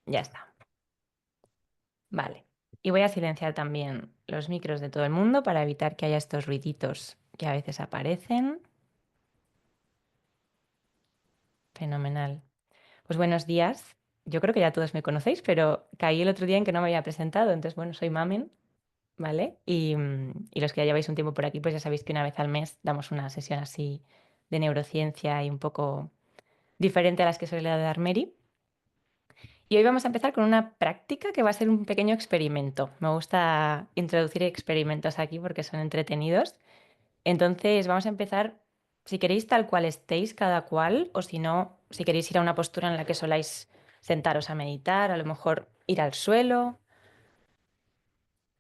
Ya está. Vale. Y voy a silenciar también los micros de todo el mundo para evitar que haya estos ruiditos que a veces aparecen. Fenomenal. Pues buenos días. Yo creo que ya todos me conocéis, pero caí el otro día en que no me había presentado. Entonces, bueno, soy Mamen, ¿vale? Y los que ya lleváis un tiempo por aquí, pues ya sabéis que una vez al mes damos una sesión así de neurociencia y un poco diferente a las que suele dar Mary. Y hoy vamos a empezar con una práctica que va a ser un pequeño experimento. Me gusta introducir experimentos aquí porque son entretenidos. Entonces vamos a empezar, si queréis, tal cual estéis cada cual, o si no, si queréis ir a una postura en la que soláis sentaros a meditar, a lo mejor ir al suelo,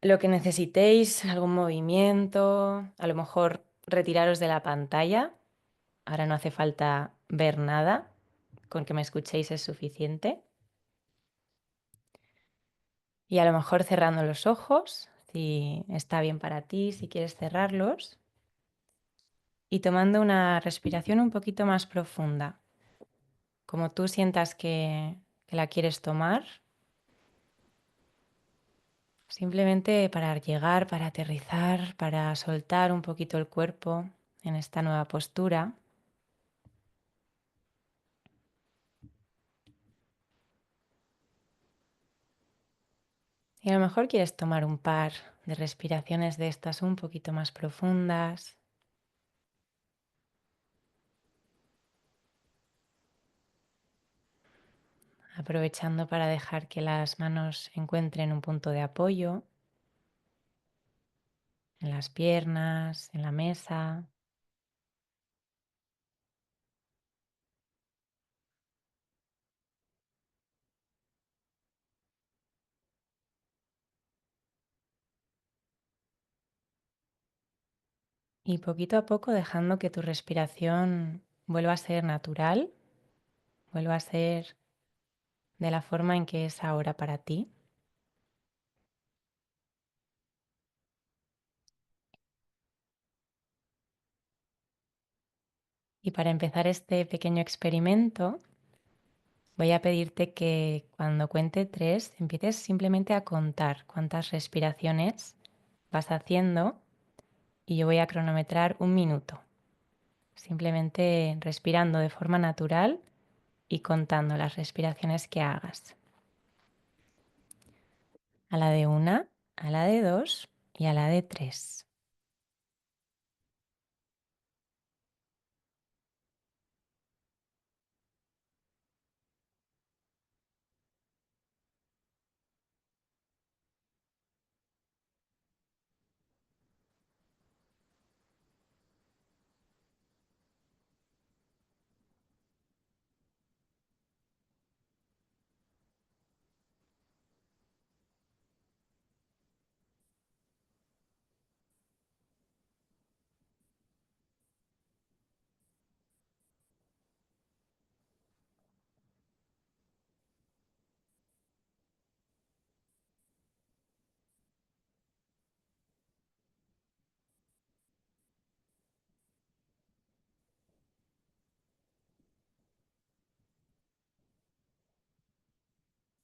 lo que necesitéis, algún movimiento, a lo mejor retiraros de la pantalla. Ahora no hace falta ver nada, con que me escuchéis es suficiente. Y a lo mejor cerrando los ojos, si está bien para ti, si quieres cerrarlos. Y tomando una respiración un poquito más profunda, como tú sientas que la quieres tomar, simplemente para llegar, para aterrizar, para soltar un poquito el cuerpo en esta nueva postura. Y a lo mejor quieres tomar un par de respiraciones de estas un poquito más profundas, aprovechando para dejar que las manos encuentren un punto de apoyo en las piernas, en la mesa. Y poquito a poco dejando que tu respiración vuelva a ser natural, vuelva a ser de la forma en que es ahora para ti. Y para empezar este pequeño experimento, voy a pedirte que cuando cuente 3 empieces simplemente a contar cuántas respiraciones vas haciendo y yo voy a cronometrar 1 minuto, simplemente respirando de forma natural y contando las respiraciones que hagas. A la de 1, a la de 2 y a la de 3.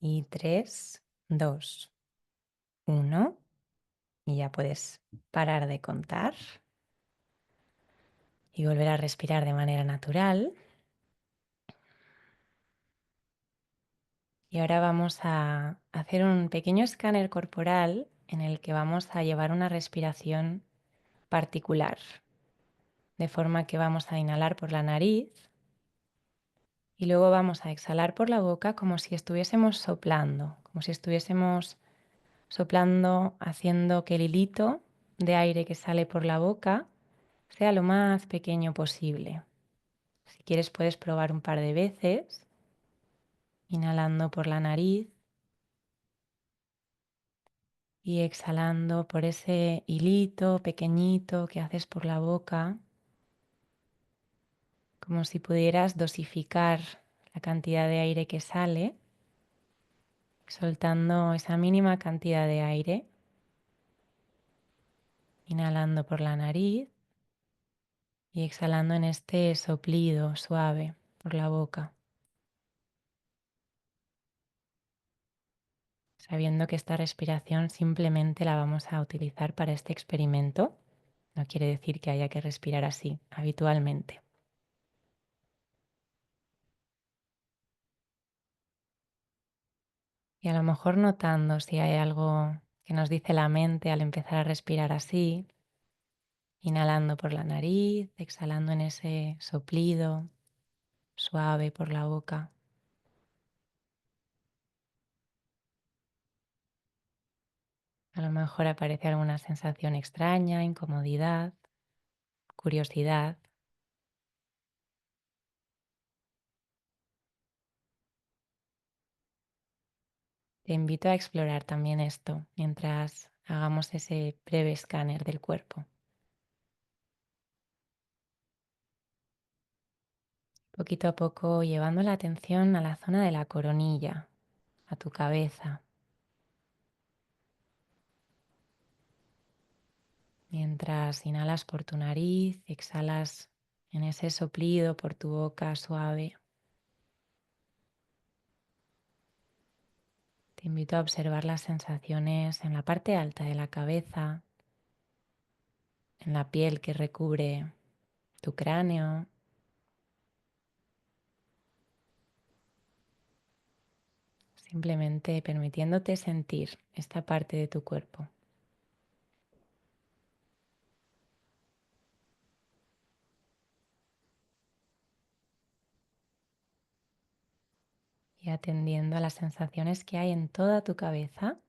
Y 3, 2, 1. Y ya puedes parar de contar y volver a respirar de manera natural. Y ahora vamos a hacer un pequeño escáner corporal en el que vamos a llevar una respiración particular. De forma que vamos a inhalar por la nariz y luego vamos a exhalar por la boca como si estuviésemos soplando, como si estuviésemos soplando, haciendo que el hilito de aire que sale por la boca sea lo más pequeño posible. Si quieres puedes probar un par de veces, inhalando por la nariz y exhalando por ese hilito pequeñito que haces por la boca, como si pudieras dosificar la cantidad de aire que sale, soltando esa mínima cantidad de aire, inhalando por la nariz y exhalando en este soplido suave por la boca. sabiendo que esta respiración simplemente la vamos a utilizar para este experimento. No quiere decir que haya que respirar así habitualmente. Y a lo mejor notando si hay algo que nos dice la mente al empezar a respirar así, inhalando por la nariz, exhalando en ese soplido suave por la boca. A lo mejor aparece alguna sensación extraña, incomodidad, curiosidad. Te invito a explorar también esto mientras hagamos ese breve escáner del cuerpo. Poquito a poco llevando la atención a la zona de la coronilla, a tu cabeza, mientras inhalas por tu nariz, exhalas en ese soplido por tu boca suave. Te invito a observar las sensaciones en la parte alta de la cabeza, en la piel que recubre tu cráneo, simplemente permitiéndote sentir esta parte de tu cuerpo y atendiendo a las sensaciones que hay en toda tu cabeza,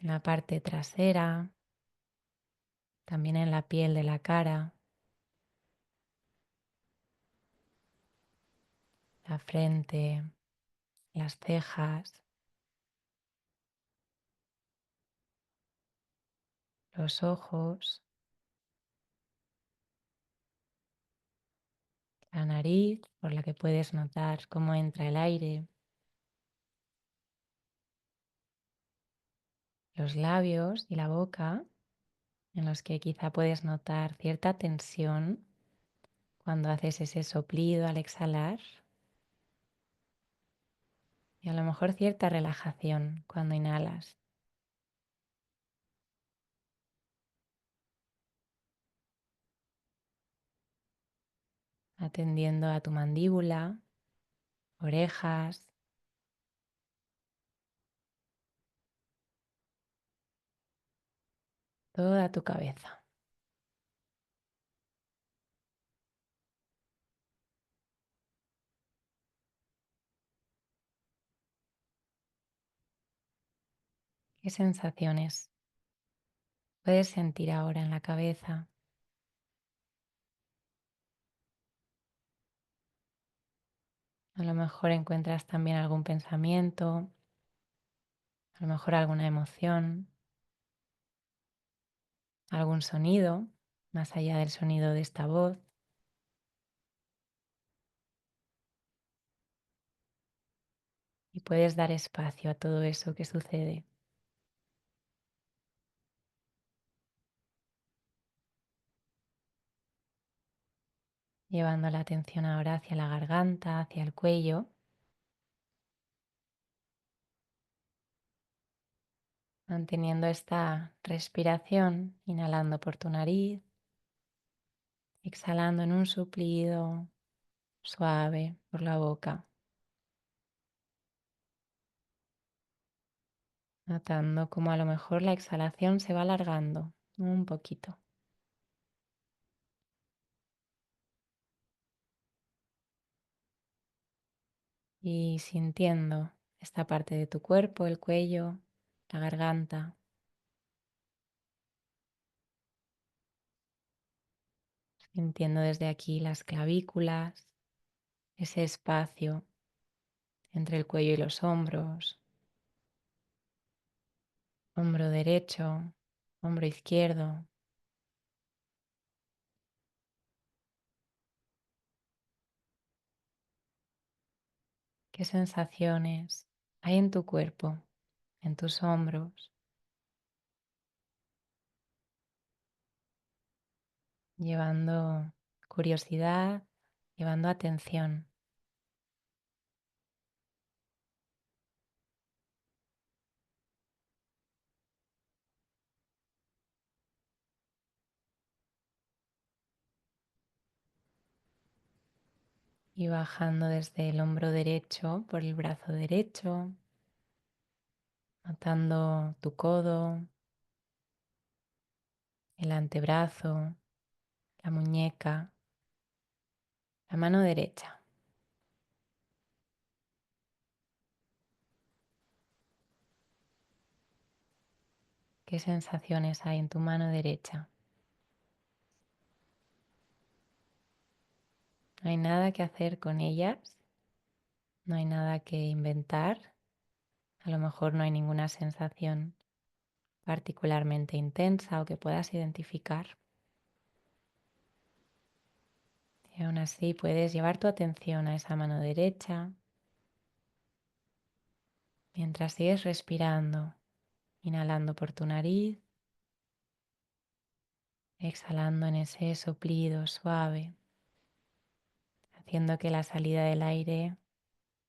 en la parte trasera, también en la piel de la cara, la frente, las cejas, los ojos, la nariz por la que puedes notar cómo entra el aire, los labios y la boca en los que quizá puedes notar cierta tensión cuando haces ese soplido al exhalar y a lo mejor cierta relajación cuando inhalas. Atendiendo a tu mandíbula, orejas, toda tu cabeza. ¿Qué sensaciones puedes sentir ahora en la cabeza? A lo mejor encuentras también algún pensamiento, a lo mejor alguna emoción, algún sonido, más allá del sonido de esta voz. Y puedes dar espacio a todo eso que sucede, llevando la atención ahora hacia la garganta, hacia el cuello, manteniendo esta respiración, inhalando por tu nariz, exhalando en un suplido suave por la boca, notando cómo a lo mejor la exhalación se va alargando un poquito y sintiendo esta parte de tu cuerpo, el cuello, la garganta, sintiendo desde aquí las clavículas, ese espacio entre el cuello y los hombros, hombro derecho, hombro izquierdo. ¿Qué sensaciones hay en tu cuerpo, en tus hombros? Llevando curiosidad, llevando atención. Y bajando desde el hombro derecho por el brazo derecho, notando tu codo, el antebrazo, la muñeca, la mano derecha. ¿Qué sensaciones hay en tu mano derecha? No hay nada que hacer con ellas, no hay nada que inventar. A lo mejor no hay ninguna sensación particularmente intensa o que puedas identificar. Y aún así puedes llevar tu atención a esa mano derecha mientras sigues respirando, inhalando por tu nariz, exhalando en ese soplido suave, haciendo que la salida del aire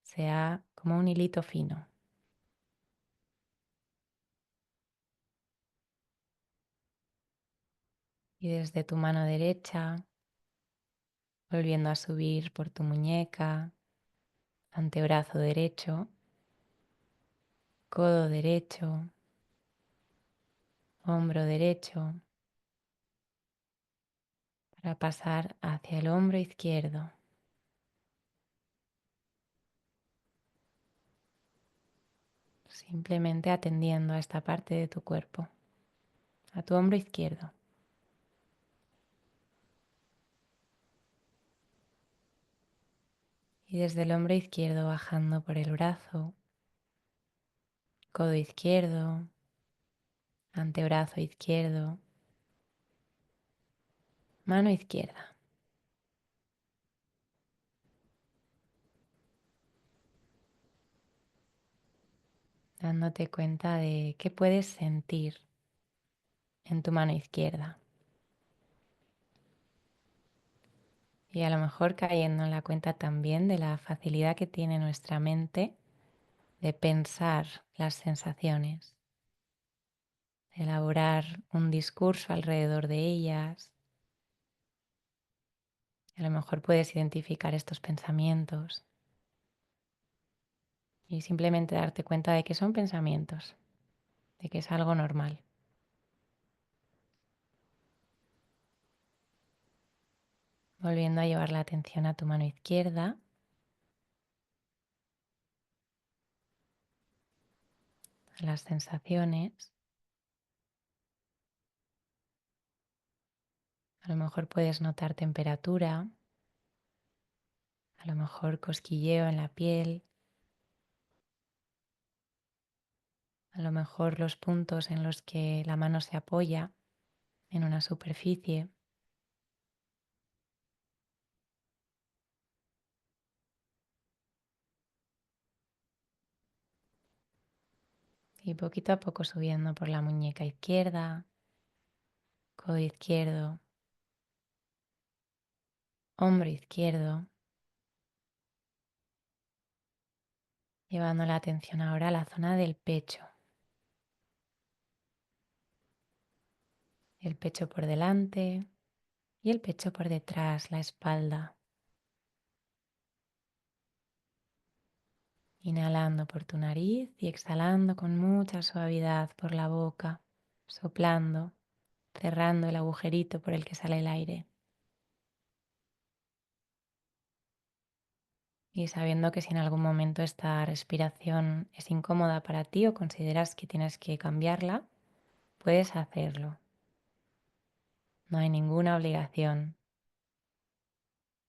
sea como un hilito fino. Y desde tu mano derecha, volviendo a subir por tu muñeca, antebrazo derecho, codo derecho, hombro derecho, para pasar hacia el hombro izquierdo, simplemente atendiendo a esta parte de tu cuerpo, a tu hombro izquierdo. Y desde el hombro izquierdo bajando por el brazo, codo izquierdo, antebrazo izquierdo, mano izquierda, dándote cuenta de qué puedes sentir en tu mano izquierda. Y a lo mejor cayendo en la cuenta también de la facilidad que tiene nuestra mente de pensar las sensaciones, de elaborar un discurso alrededor de ellas. A lo mejor puedes identificar estos pensamientos y simplemente darte cuenta de que son pensamientos, de que es algo normal. Volviendo a llevar la atención a tu mano izquierda, a las sensaciones. A lo mejor puedes notar temperatura, a lo mejor cosquilleo en la piel, a lo mejor los puntos en los que la mano se apoya en una superficie. Y poquito a poco subiendo por la muñeca izquierda, codo izquierdo, hombro izquierdo, llevando la atención ahora a la zona del pecho. El pecho por delante y el pecho por detrás, la espalda. Inhalando por tu nariz y exhalando con mucha suavidad por la boca, soplando, cerrando el agujerito por el que sale el aire. Y sabiendo que si en algún momento esta respiración es incómoda para ti o consideras que tienes que cambiarla, puedes hacerlo. No hay ninguna obligación.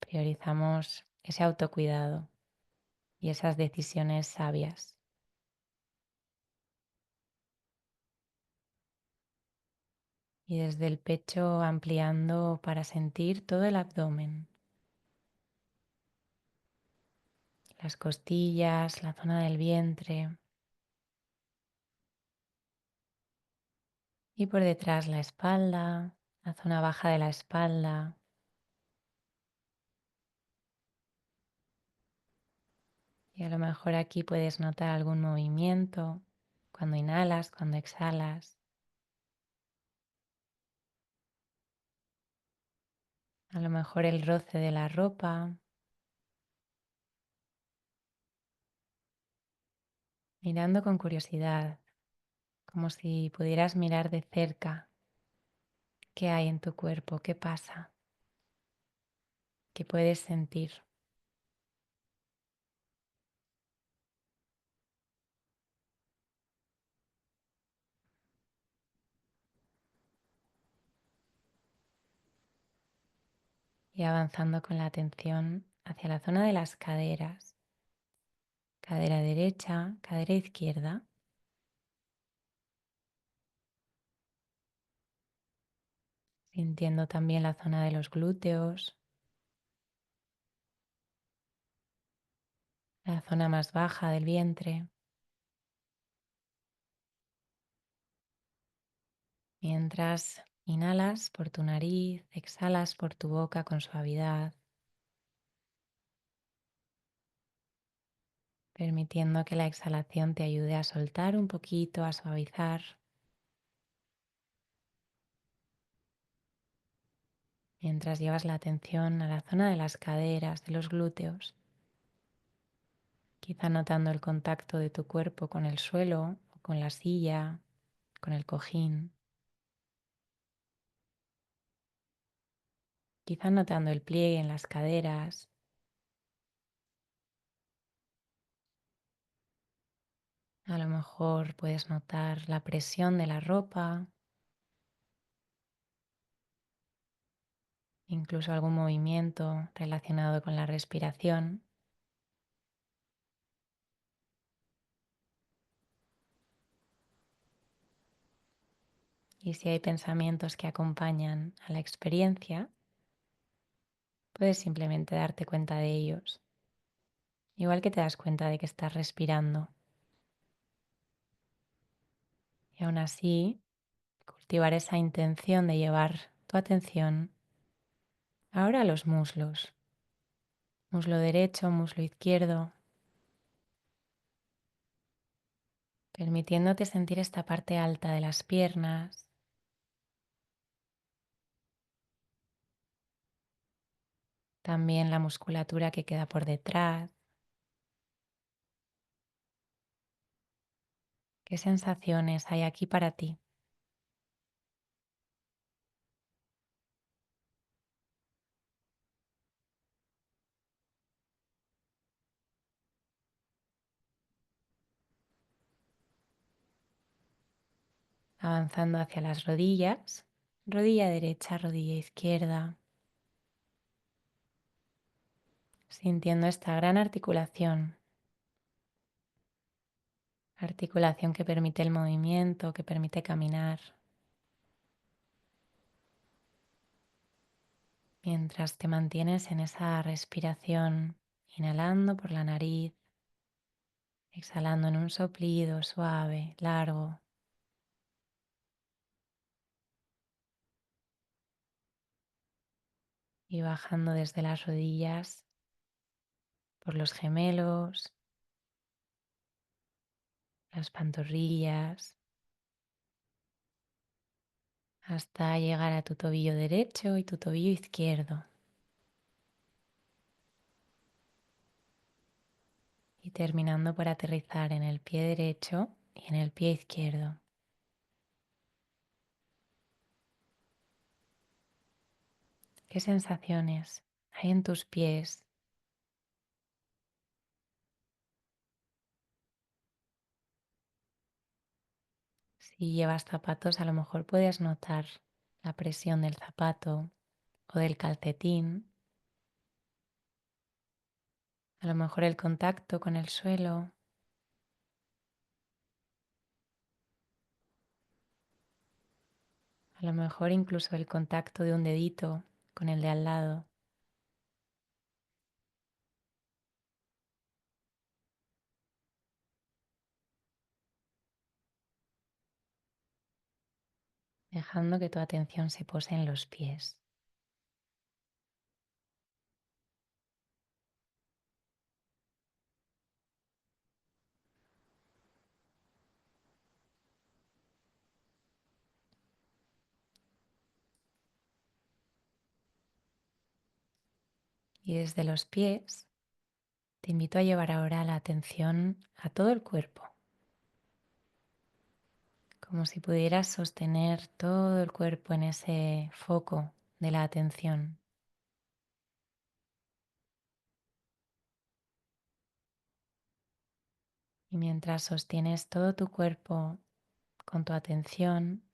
Priorizamos ese autocuidado y esas decisiones sabias. Y desde el pecho ampliando para sentir todo el abdomen, las costillas, la zona del vientre y por detrás la espalda, la zona baja de la espalda. Y a lo mejor aquí puedes notar algún movimiento cuando inhalas, cuando exhalas. A lo mejor el roce de la ropa, mirando con curiosidad, como si pudieras mirar de cerca qué hay en tu cuerpo, qué pasa, qué puedes sentir. Y avanzando con la atención hacia la zona de las caderas, cadera derecha, cadera izquierda, sintiendo también la zona de los glúteos, la zona más baja del vientre, mientras inhalas por tu nariz, exhalas por tu boca con suavidad, permitiendo que la exhalación te ayude a soltar un poquito, a suavizar, mientras llevas la atención a la zona de las caderas, de los glúteos, quizá notando el contacto de tu cuerpo con el suelo o con la silla, con el cojín, quizá notando el pliegue en las caderas. A lo mejor puedes notar la presión de la ropa, incluso algún movimiento relacionado con la respiración. Y si hay pensamientos que acompañan a la experiencia, puedes simplemente darte cuenta de ellos, igual que te das cuenta de que estás respirando. Y aún así, cultivar esa intención de llevar tu atención ahora a los muslos, muslo derecho, muslo izquierdo, permitiéndote sentir esta parte alta de las piernas, también la musculatura que queda por detrás. ¿Qué sensaciones hay aquí para ti? Avanzando hacia las rodillas, rodilla derecha, rodilla izquierda, sintiendo esta gran articulación, articulación que permite el movimiento, que permite caminar, mientras te mantienes en esa respiración, inhalando por la nariz, exhalando en un soplido suave, largo, y bajando desde las rodillas por los gemelos, las pantorrillas, hasta llegar a tu tobillo derecho y tu tobillo izquierdo. Y terminando por aterrizar en el pie derecho y en el pie izquierdo. ¿Qué sensaciones hay en tus pies? Si llevas zapatos, a lo mejor puedes notar la presión del zapato o del calcetín, a lo mejor el contacto con el suelo, a lo mejor incluso el contacto de un dedito con el de al lado, dejando que tu atención se pose en los pies. Y desde los pies te invito a llevar ahora la atención a todo el cuerpo. como si pudieras sostener todo el cuerpo en ese foco de la atención. Y mientras sostienes todo tu cuerpo con tu atención,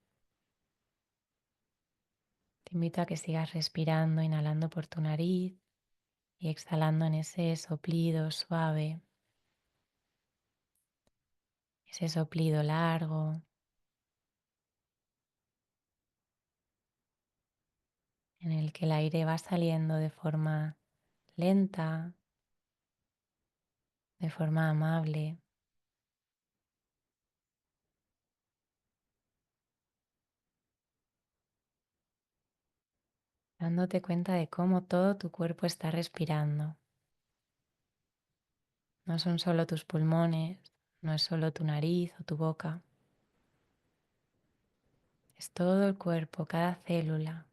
te invito a que sigas respirando, inhalando por tu nariz y exhalando en ese soplido suave, ese soplido largo en el que el aire va saliendo de forma lenta, de forma amable, dándote cuenta de cómo todo tu cuerpo está respirando. No son solo tus pulmones, no es solo tu nariz o tu boca, es todo el cuerpo, cada célula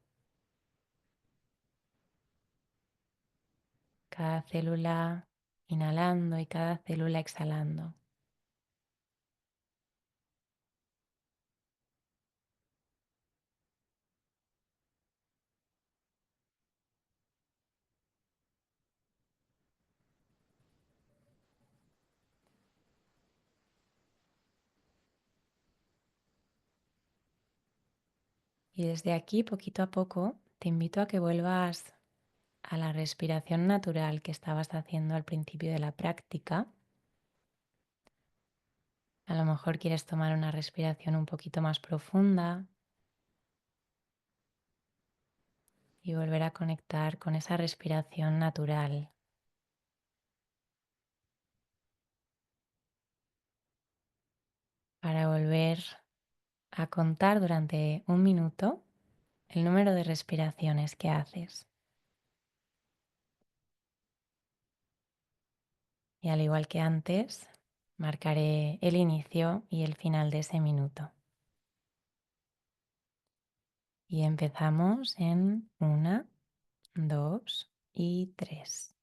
inhalando y cada célula exhalando. Y desde aquí, poquito a poco, te invito a que vuelvas a la respiración natural que estabas haciendo al principio de la práctica. A lo mejor quieres tomar una respiración un poquito más profunda y volver a conectar con esa respiración natural para volver a contar durante un minuto el número de respiraciones que haces. Y al igual que antes, marcaré el inicio y el final de ese minuto. Y empezamos en 1, 2 y 3.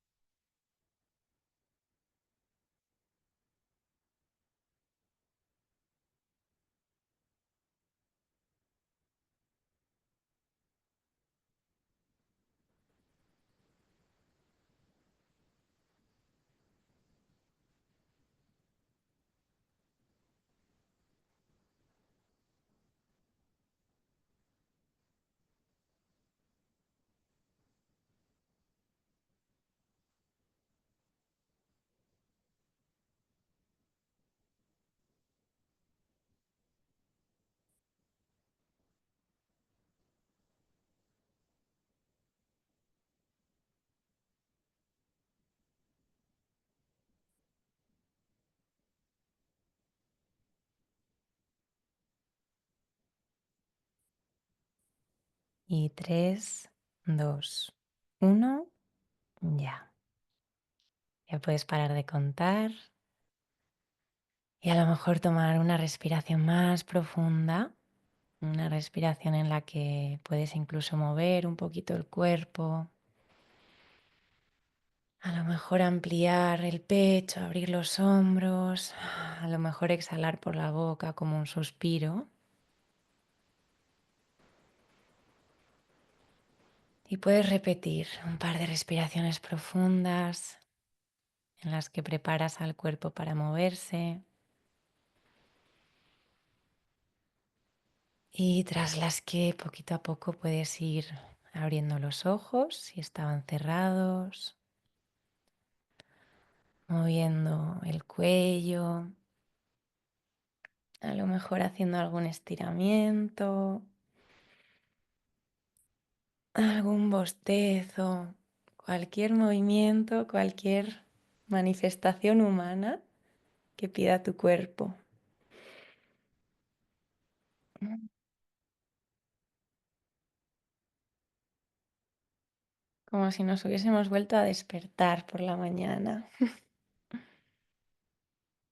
Y 3, 2, 1, ya. Ya puedes parar de contar y a lo mejor tomar una respiración más profunda, una respiración en la que puedes incluso mover un poquito el cuerpo, a lo mejor ampliar el pecho, abrir los hombros, a lo mejor exhalar por la boca como un suspiro. Y puedes repetir un par de respiraciones profundas en las que preparas al cuerpo para moverse y tras las que poquito a poco puedes ir abriendo los ojos si estaban cerrados, moviendo el cuello, a lo mejor haciendo algún estiramiento, algún bostezo, cualquier movimiento, cualquier manifestación humana que pida tu cuerpo. Como si nos hubiésemos vuelto a despertar por la mañana.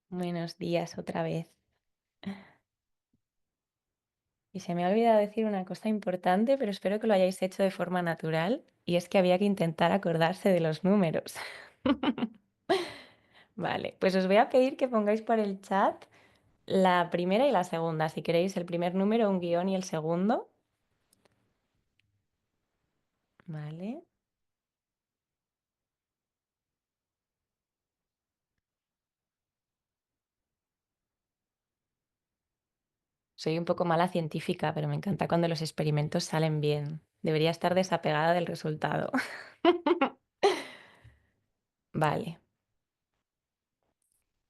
Buenos días otra vez. Y se me ha olvidado decir una cosa importante, pero espero que lo hayáis hecho de forma natural, y es que había que intentar acordarse de los números. Vale, pues os voy a pedir que pongáis por el chat La primera y la segunda. Si queréis el primer número, un guión y el segundo. Vale. Soy un poco mala científica, pero me encanta cuando los experimentos salen bien. Debería estar desapegada del resultado. Vale.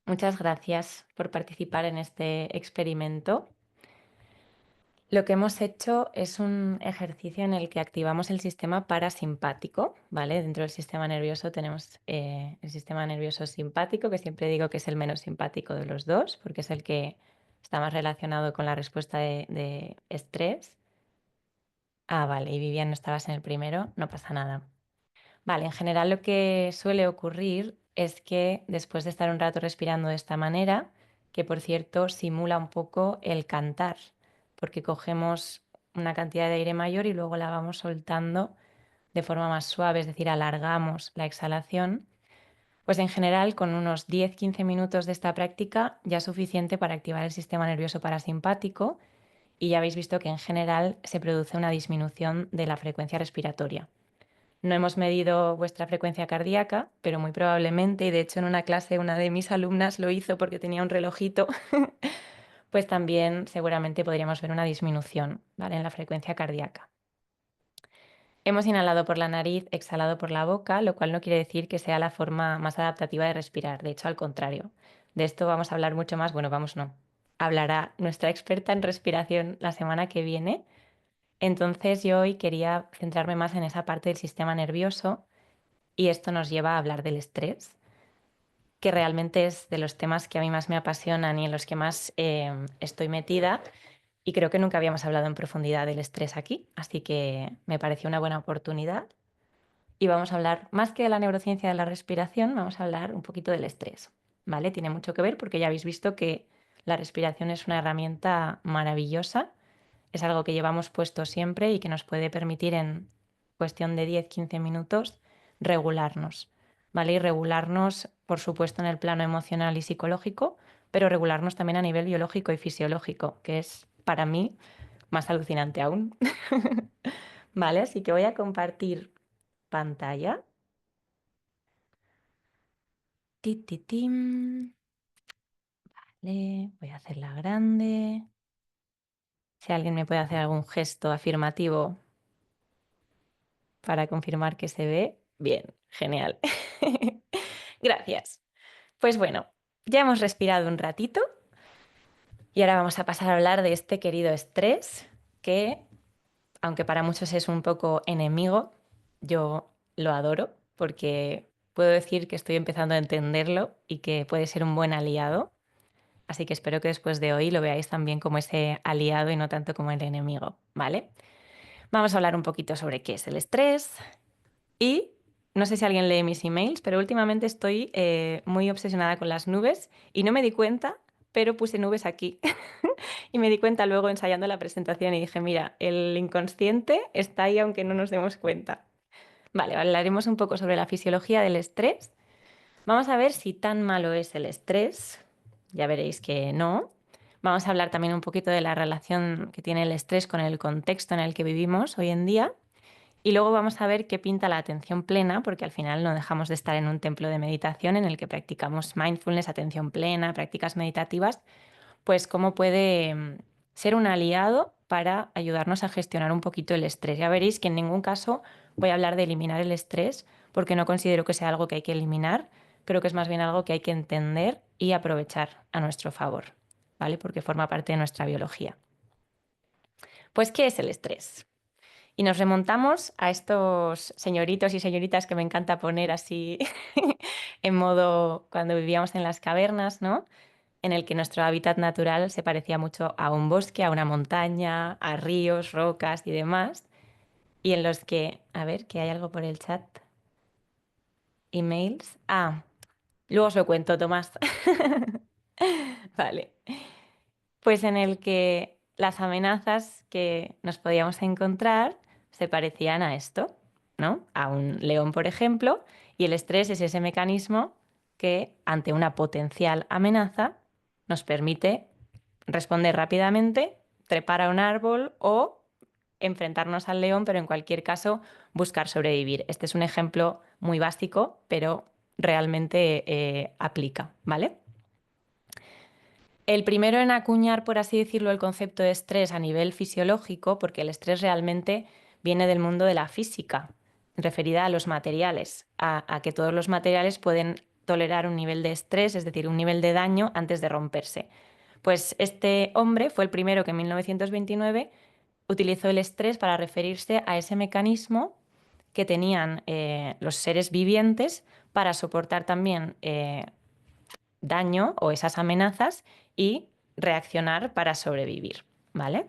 Muchas gracias por participar en este experimento. Lo que hemos hecho es un ejercicio en el que activamos el sistema parasimpático, ¿vale? Dentro del sistema nervioso tenemos el sistema nervioso simpático, que siempre digo que es el menos simpático de los dos, porque es el que está más relacionado con la respuesta de estrés. Ah, vale, y Vivian, no estabas en el primero, no pasa nada. Vale, en general lo que suele ocurrir es que después de estar un rato respirando de esta manera, que por cierto simula un poco el cantar, porque cogemos una cantidad de aire mayor y luego la vamos soltando de forma más suave, es decir, alargamos la exhalación, pues en general con unos 10-15 minutos de esta práctica ya es suficiente para activar el sistema nervioso parasimpático y ya habéis visto que en general se produce una disminución de la frecuencia respiratoria. No hemos medido vuestra frecuencia cardíaca, pero muy probablemente, y de hecho en una clase una de mis alumnas lo hizo porque tenía un relojito, pues también seguramente podríamos ver una disminución, ¿vale? En la frecuencia cardíaca. Hemos inhalado por la nariz, exhalado por la boca, lo cual no quiere decir que sea la forma más adaptativa de respirar, de hecho al contrario. De esto vamos a hablar mucho más, bueno, vamos no. Hablará nuestra experta en respiración la semana que viene. Entonces yo hoy quería centrarme más en esa parte del sistema nervioso. Y esto nos lleva a hablar del estrés, que realmente es de los temas que a mí más me apasionan y en los que más estoy metida. Y creo que nunca habíamos hablado en profundidad del estrés aquí, así que me pareció una buena oportunidad. Y vamos a hablar, más que de la neurociencia de la respiración, vamos a hablar un poquito del estrés. ¿Vale? Tiene mucho que ver porque ya habéis visto que la respiración es una herramienta maravillosa, es algo que llevamos puesto siempre y que nos puede permitir en cuestión de 10-15 minutos regularnos, ¿vale? Y regularnos, por supuesto, en el plano emocional y psicológico, pero regularnos también a nivel biológico y fisiológico, que es para mí más alucinante aún. ¿Vale? Así que voy a compartir pantalla. Ti, ti, tim. Voy a hacerla grande. Si alguien me puede hacer algún gesto afirmativo para confirmar que se ve. Bien, genial. Gracias. Pues bueno, ya hemos respirado un ratito y ahora vamos a pasar a hablar de este querido estrés que, aunque para muchos es un poco enemigo, yo lo adoro porque puedo decir que estoy empezando a entenderlo y que puede ser un buen aliado. Así que espero que después de hoy lo veáis también como ese aliado y no tanto como el enemigo, ¿vale? Vamos a hablar un poquito sobre qué es el estrés, y no sé si alguien lee mis emails, pero últimamente estoy muy obsesionada con las nubes y no me di cuenta, pero puse nubes aquí. Y me di cuenta luego ensayando la presentación y dije, mira, el inconsciente está ahí aunque no nos demos cuenta. Vale, hablaremos un poco sobre la fisiología del estrés. Vamos a ver si tan malo es el estrés. Ya veréis que no. Vamos a hablar también un poquito de la relación que tiene el estrés con el contexto en el que vivimos hoy en día. Y luego vamos a ver qué pinta la atención plena, porque al final no dejamos de estar en un templo de meditación en el que practicamos mindfulness, atención plena, prácticas meditativas, pues cómo puede ser un aliado para ayudarnos a gestionar un poquito el estrés. Ya veréis que en ningún caso voy a hablar de eliminar el estrés, porque no considero que sea algo que hay que eliminar, creo que es más bien algo que hay que entender y aprovechar a nuestro favor, ¿vale? Porque forma parte de nuestra biología. Pues, ¿qué es el estrés? Y nos remontamos a estos señoritos y señoritas que me encanta poner así en modo cuando vivíamos en las cavernas, ¿no? En el que nuestro hábitat natural se parecía mucho a un bosque, a una montaña, a ríos, rocas y demás. Y en los que, a ver, que hay algo por el chat. Emails. Ah, luego os lo cuento, Tomás. Vale. Pues en el que las amenazas que nos podíamos encontrar se parecían a esto, ¿no? A un león, por ejemplo, y el estrés es ese mecanismo que ante una potencial amenaza nos permite responder rápidamente, trepar a un árbol o enfrentarnos al león, pero en cualquier caso buscar sobrevivir. Este es un ejemplo muy básico, pero realmente aplica, ¿vale? El primero en acuñar, por así decirlo, el concepto de estrés a nivel fisiológico, porque el estrés realmente viene del mundo de la física, referida a los materiales, a que todos los materiales pueden tolerar un nivel de estrés, es decir, un nivel de daño antes de romperse. Pues este hombre fue el primero que en 1929 utilizó el estrés para referirse a ese mecanismo que tenían los seres vivientes para soportar también daño o esas amenazas y reaccionar para sobrevivir, ¿vale?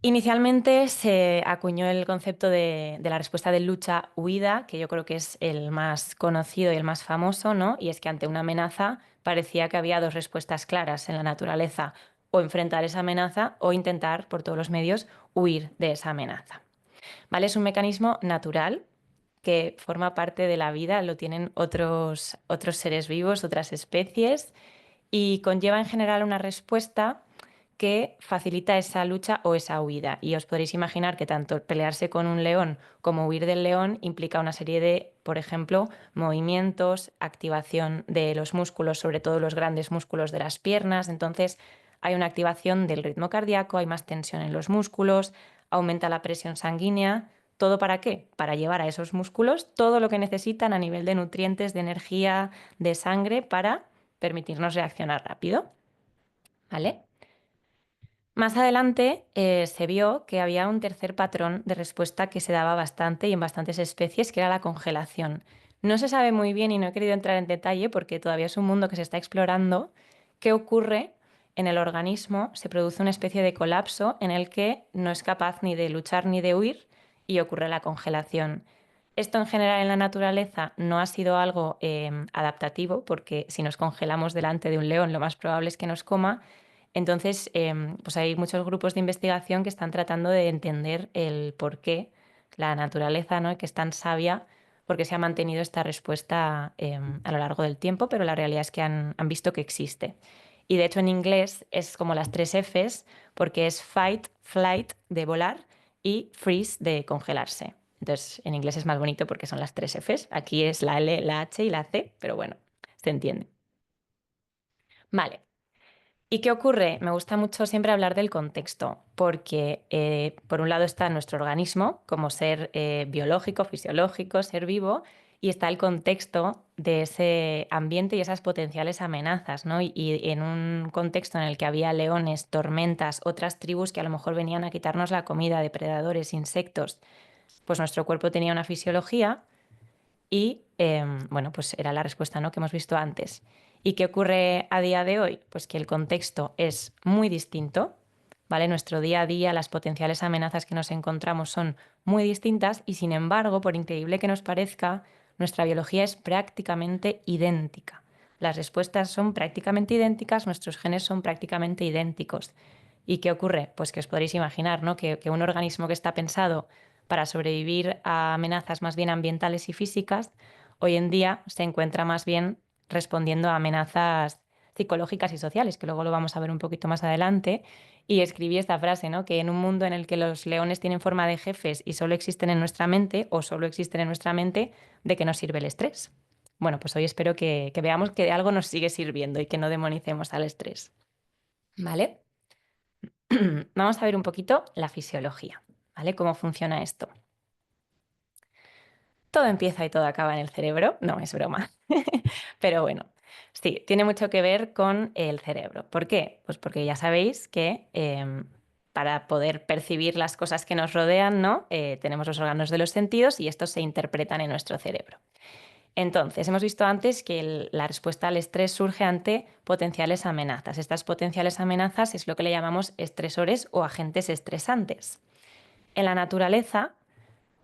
Inicialmente se acuñó el concepto de la respuesta de lucha-huida, que yo creo que es el más conocido y el más famoso, ¿no? Y es que ante una amenaza parecía que había dos respuestas claras en la naturaleza, o enfrentar esa amenaza o intentar por todos los medios huir de esa amenaza. ¿Vale? Es un mecanismo natural que forma parte de la vida, lo tienen otros seres vivos, otras especies, y conlleva en general una respuesta que facilita esa lucha o esa huida. Y os podréis imaginar que tanto pelearse con un león como huir del león implica una serie de, por ejemplo, movimientos, activación de los músculos, sobre todo los grandes músculos de las piernas. Entonces hay una activación del ritmo cardíaco, hay más tensión en los músculos, aumenta la presión sanguínea. ¿Todo para qué? Para llevar a esos músculos todo lo que necesitan a nivel de nutrientes, de energía, de sangre para permitirnos reaccionar rápido. ¿Vale? Más adelante se vio que había un tercer patrón de respuesta que se daba bastante y en bastantes especies, que era la congelación. No se sabe muy bien y no he querido entrar en detalle porque todavía es un mundo que se está explorando. ¿Qué ocurre en el organismo? Se produce una especie de colapso en el que no es capaz ni de luchar ni de huir y ocurre la congelación. Esto en general en la naturaleza no ha sido algo adaptativo porque si nos congelamos delante de un león lo más probable es que nos coma. Entonces, pues hay muchos grupos de investigación que están tratando de entender el por qué la naturaleza, ¿no? Que es tan sabia, porque se ha mantenido esta respuesta a lo largo del tiempo, pero la realidad es que han visto que existe. Y de hecho en inglés es como las tres Fs, porque es fight, flight de volar y freeze de congelarse. Entonces en inglés es más bonito porque son las tres Fs. Aquí es la L, la H y la C, pero bueno, se entiende. Vale. ¿Y qué ocurre? Me gusta mucho siempre hablar del contexto, porque por un lado está nuestro organismo como ser biológico, fisiológico, ser vivo, y está el contexto de ese ambiente y esas potenciales amenazas, ¿no? Y en un contexto en el que había leones, tormentas, otras tribus que a lo mejor venían a quitarnos la comida, depredadores, insectos, pues nuestro cuerpo tenía una fisiología y bueno, pues era la respuesta, ¿no? Que hemos visto antes. ¿Y qué ocurre a día de hoy? Pues que el contexto es muy distinto, ¿vale? Nuestro día a día, las potenciales amenazas que nos encontramos son muy distintas y sin embargo, por increíble que nos parezca, nuestra biología es prácticamente idéntica. Las respuestas son prácticamente idénticas, nuestros genes son prácticamente idénticos. ¿Y qué ocurre? Pues que os podréis imaginar, ¿no? Que un organismo que está pensado para sobrevivir a amenazas más bien ambientales y físicas, hoy en día se encuentra más bien respondiendo a amenazas psicológicas y sociales, que luego lo vamos a ver un poquito más adelante. Y escribí esta frase, ¿no? Que en un mundo en el que los leones tienen forma de jefes y solo existen en nuestra mente, o solo existen en nuestra mente, ¿de qué nos sirve el estrés? Bueno, pues hoy espero que veamos que de algo nos sigue sirviendo y que no demonicemos al estrés. ¿Vale? Vamos a ver un poquito la fisiología, ¿vale? ¿Cómo funciona esto? Todo empieza y todo acaba en el cerebro. No, es broma. Pero bueno, sí, tiene mucho que ver con el cerebro. ¿Por qué? Pues porque ya sabéis que para poder percibir las cosas que nos rodean, ¿no? Tenemos los órganos de los sentidos y estos se interpretan en nuestro cerebro. Entonces, hemos visto antes que la respuesta al estrés surge ante potenciales amenazas. Estas potenciales amenazas es lo que le llamamos estresores o agentes estresantes. En la naturaleza,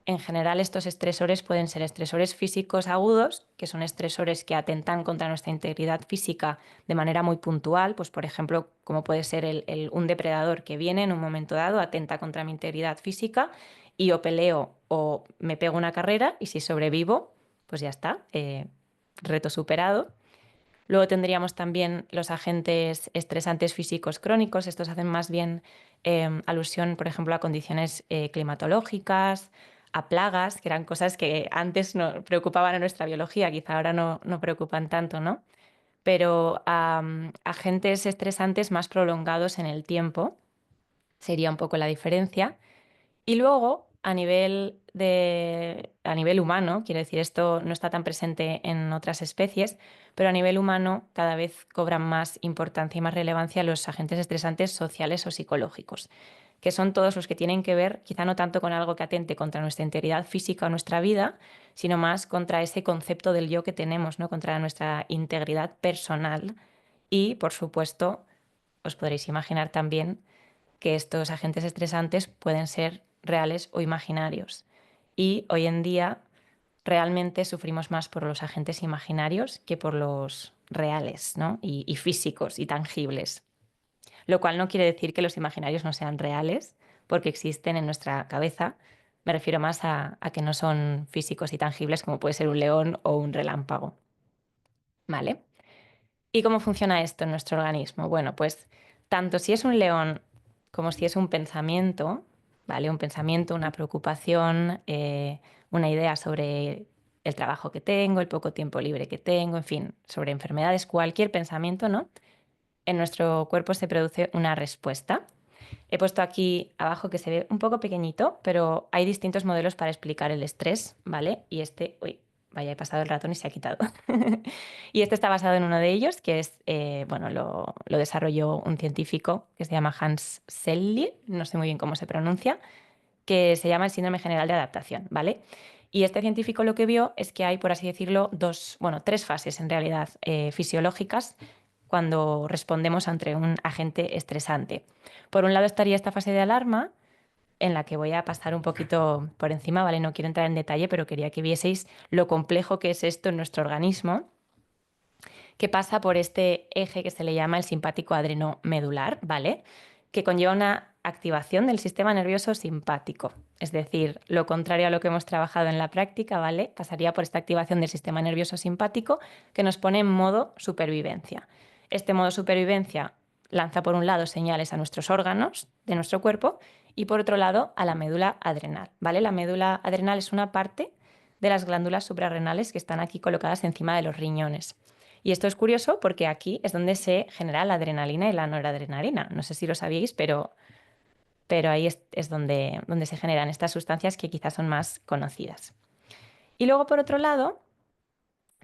en general, estos estresores pueden ser estresores físicos agudos, que son estresores que atentan contra nuestra integridad física de manera muy puntual, pues por ejemplo, como puede ser un depredador que viene en un momento dado, atenta contra mi integridad física y o peleo o me pego una carrera y si sobrevivo, pues ya está, reto superado. Luego tendríamos también los agentes estresantes físicos crónicos. Estos hacen más bien alusión, por ejemplo, a condiciones climatológicas, a plagas, que eran cosas que antes no preocupaban a nuestra biología, quizá ahora no preocupan tanto, ¿no? Pero agentes estresantes más prolongados en el tiempo sería un poco la diferencia. Y luego, a nivel humano, quiero decir, esto no está tan presente en otras especies, pero a nivel humano cada vez cobran más importancia y más relevancia los agentes estresantes sociales o psicológicos, que son todos los que tienen que ver, quizá no tanto con algo que atente contra nuestra integridad física o nuestra vida, sino más contra ese concepto del yo que tenemos, ¿no? Contra nuestra integridad personal. Y, por supuesto, os podréis imaginar también que estos agentes estresantes pueden ser reales o imaginarios. Y hoy en día realmente sufrimos más por los agentes imaginarios que por los reales, ¿no? Y físicos y tangibles. Lo cual no quiere decir que los imaginarios no sean reales, porque existen en nuestra cabeza. Me refiero más a que no son físicos y tangibles como puede ser un león o un relámpago. ¿Vale? ¿Y cómo funciona esto en nuestro organismo? Bueno, pues tanto si es un león como si es un pensamiento, ¿vale? Un pensamiento, una preocupación, una idea sobre el trabajo que tengo, el poco tiempo libre que tengo, en fin, sobre enfermedades, cualquier pensamiento, ¿no? En nuestro cuerpo se produce una respuesta. He puesto aquí abajo que se ve un poco pequeñito, pero hay distintos modelos para explicar el estrés, ¿vale? Y este, uy, vaya, he pasado el ratón y se ha quitado. Y este está basado en uno de ellos, que es, bueno, lo desarrolló un científico que se llama Hans Selye, no sé muy bien cómo se pronuncia, que se llama el síndrome general de adaptación, ¿vale? Y este científico lo que vio es que hay, por así decirlo, tres fases en realidad fisiológicas cuando respondemos ante un agente estresante. Por un lado estaría esta fase de alarma, en la que voy a pasar un poquito por encima, ¿vale? No quiero entrar en detalle, pero quería que vieseis lo complejo que es esto en nuestro organismo, que pasa por este eje que se le llama el simpático adrenomedular, ¿vale? Que conlleva una activación del sistema nervioso simpático. Es decir, lo contrario a lo que hemos trabajado en la práctica, ¿vale? Pasaría por esta activación del sistema nervioso simpático que nos pone en modo supervivencia. Este modo supervivencia lanza por un lado señales a nuestros órganos de nuestro cuerpo y por otro lado a la médula adrenal, ¿vale? La médula adrenal es una parte de las glándulas suprarrenales que están aquí colocadas encima de los riñones. Y esto es curioso porque aquí es donde se genera la adrenalina y la noradrenalina. No sé si lo sabíais, pero ahí es donde se generan estas sustancias que quizás son más conocidas. Y luego, por otro lado,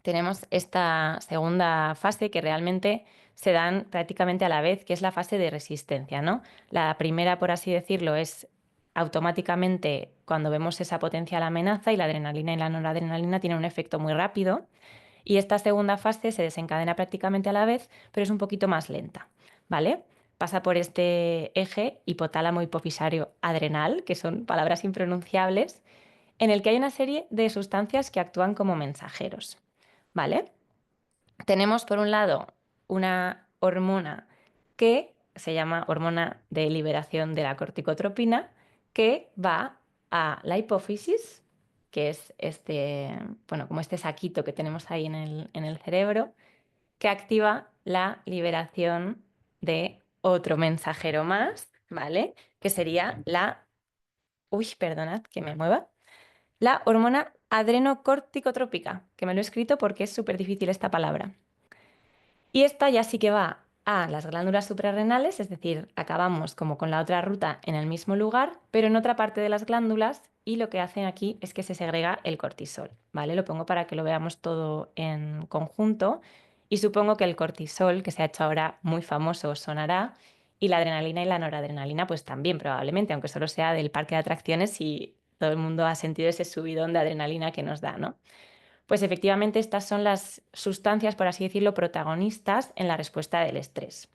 tenemos esta segunda fase que realmente se dan prácticamente a la vez, que es la fase de resistencia, ¿no? La primera, por así decirlo, es automáticamente cuando vemos esa potencial amenaza y la adrenalina y la noradrenalina tienen un efecto muy rápido. Y esta segunda fase se desencadena prácticamente a la vez, pero es un poquito más lenta, ¿vale? Pasa por este eje hipotálamo hipofisario adrenal, que son palabras impronunciables, en el que hay una serie de sustancias que actúan como mensajeros, ¿vale? Tenemos por un lado una hormona que se llama hormona de liberación de la corticotropina, que va a la hipófisis, que es este, bueno, como este saquito que tenemos ahí en el cerebro, que activa la liberación de otro mensajero más, ¿vale? Que sería uy, perdonad que me mueva, la hormona adrenocorticotrópica, que me lo he escrito porque es súper difícil esta palabra. Y esta ya sí que va a las glándulas suprarrenales, es decir, acabamos como con la otra ruta en el mismo lugar, pero en otra parte de las glándulas, y lo que hacen aquí es que se segrega el cortisol, ¿vale? Lo pongo para que lo veamos todo en conjunto y supongo que el cortisol, que se ha hecho ahora muy famoso, os sonará, y la adrenalina y la noradrenalina pues también probablemente, aunque solo sea del parque de atracciones y todo el mundo ha sentido ese subidón de adrenalina que nos da, ¿no? Pues efectivamente estas son las sustancias, por así decirlo, protagonistas en la respuesta del estrés.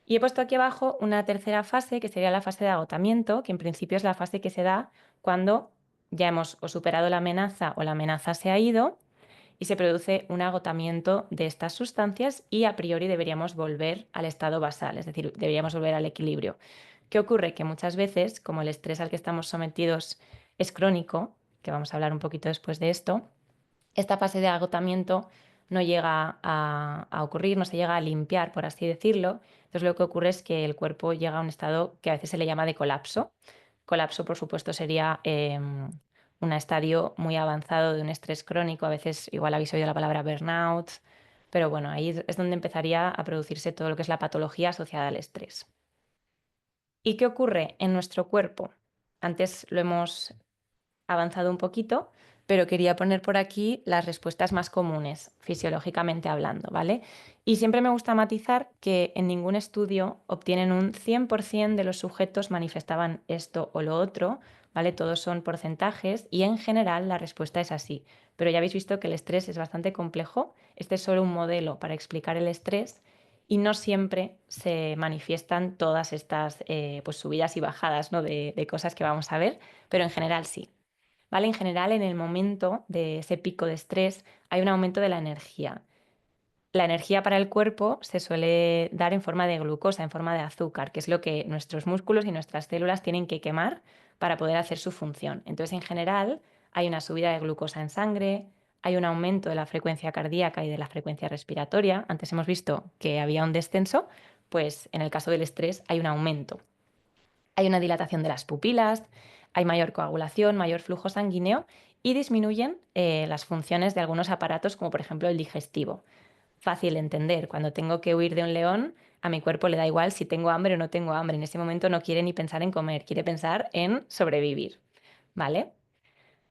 Y he puesto aquí abajo una tercera fase, que sería la fase de agotamiento, que en principio es la fase que se da cuando ya hemos o superado la amenaza o la amenaza se ha ido y se produce un agotamiento de estas sustancias y a priori deberíamos volver al estado basal, es decir, deberíamos volver al equilibrio. ¿Qué ocurre? Que muchas veces, como el estrés al que estamos sometidos es crónico, que vamos a hablar un poquito después de esto, esta fase de agotamiento no llega a ocurrir, no se llega a limpiar, por así decirlo. Entonces lo que ocurre es que el cuerpo llega a un estado que a veces se le llama de colapso. Colapso, por supuesto, sería un estadio muy avanzado de un estrés crónico. A veces igual habéis oído la palabra burnout, pero bueno, ahí es donde empezaría a producirse todo lo que es la patología asociada al estrés. ¿Y qué ocurre en nuestro cuerpo? Antes lo hemos avanzado un poquito, pero quería poner por aquí las respuestas más comunes, fisiológicamente hablando, ¿vale? Y siempre me gusta matizar que en ningún estudio obtienen un 100% de los sujetos manifestaban esto o lo otro, ¿vale? Todos son porcentajes y en general la respuesta es así. Pero ya habéis visto que el estrés es bastante complejo. Este es solo un modelo para explicar el estrés y no siempre se manifiestan todas estas pues subidas y bajadas, ¿no? de cosas que vamos a ver, pero en general sí. ¿Vale? En general, en el momento de ese pico de estrés hay un aumento de la energía. La energía para el cuerpo se suele dar en forma de glucosa, en forma de azúcar, que es lo que nuestros músculos y nuestras células tienen que quemar para poder hacer su función. Entonces, en general, hay una subida de glucosa en sangre, hay un aumento de la frecuencia cardíaca y de la frecuencia respiratoria. Antes hemos visto que había un descenso, pues en el caso del estrés hay un aumento. Hay una dilatación de las pupilas, hay mayor coagulación, mayor flujo sanguíneo y disminuyen las funciones de algunos aparatos, como por ejemplo el digestivo. Fácil de entender, cuando tengo que huir de un león, a mi cuerpo le da igual si tengo hambre o no tengo hambre. En ese momento no quiere ni pensar en comer, quiere pensar en sobrevivir. ¿Vale?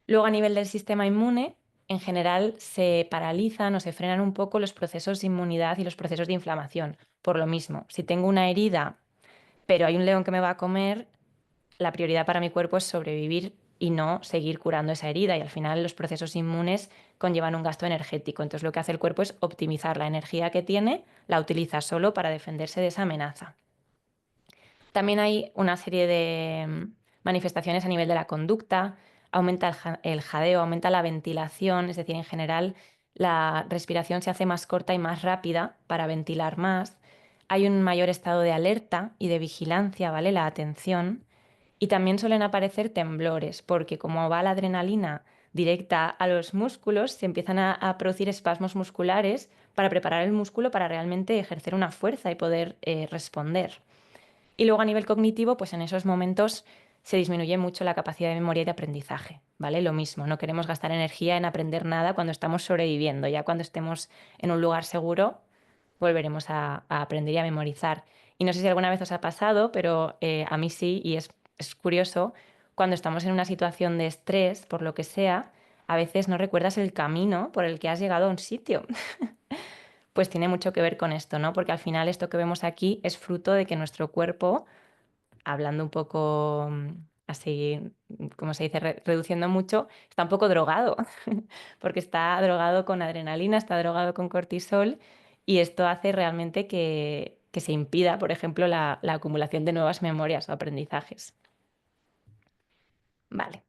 Luego, a nivel del sistema inmune, en general se paralizan o se frenan un poco los procesos de inmunidad y los procesos de inflamación. Por lo mismo, si tengo una herida, pero hay un león que me va a comer, la prioridad para mi cuerpo es sobrevivir y no seguir curando esa herida. Y al final los procesos inmunes conllevan un gasto energético. Entonces lo que hace el cuerpo es optimizar la energía que tiene, la utiliza solo para defenderse de esa amenaza. También hay una serie de manifestaciones a nivel de la conducta, aumenta el jadeo, aumenta la ventilación, es decir, en general la respiración se hace más corta y más rápida para ventilar más. Hay un mayor estado de alerta y de vigilancia, ¿vale? La atención. Y también suelen aparecer temblores, porque como va la adrenalina directa a los músculos, se empiezan a producir espasmos musculares para preparar el músculo para realmente ejercer una fuerza y poder responder. Y luego a nivel cognitivo, pues en esos momentos se disminuye mucho la capacidad de memoria y de aprendizaje, ¿vale? Lo mismo, no queremos gastar energía en aprender nada cuando estamos sobreviviendo. Ya cuando estemos en un lugar seguro, volveremos a aprender y a memorizar. Y no sé si alguna vez os ha pasado, pero a mí sí, y es curioso, cuando estamos en una situación de estrés, por lo que sea, a veces no recuerdas el camino por el que has llegado a un sitio. Pues tiene mucho que ver con esto, ¿no? Porque al final esto que vemos aquí es fruto de que nuestro cuerpo, hablando un poco así, como se dice, reduciendo mucho, está un poco drogado, porque está drogado con adrenalina, está drogado con cortisol y esto hace realmente que se impida, por ejemplo, la acumulación de nuevas memorias o aprendizajes. Vale.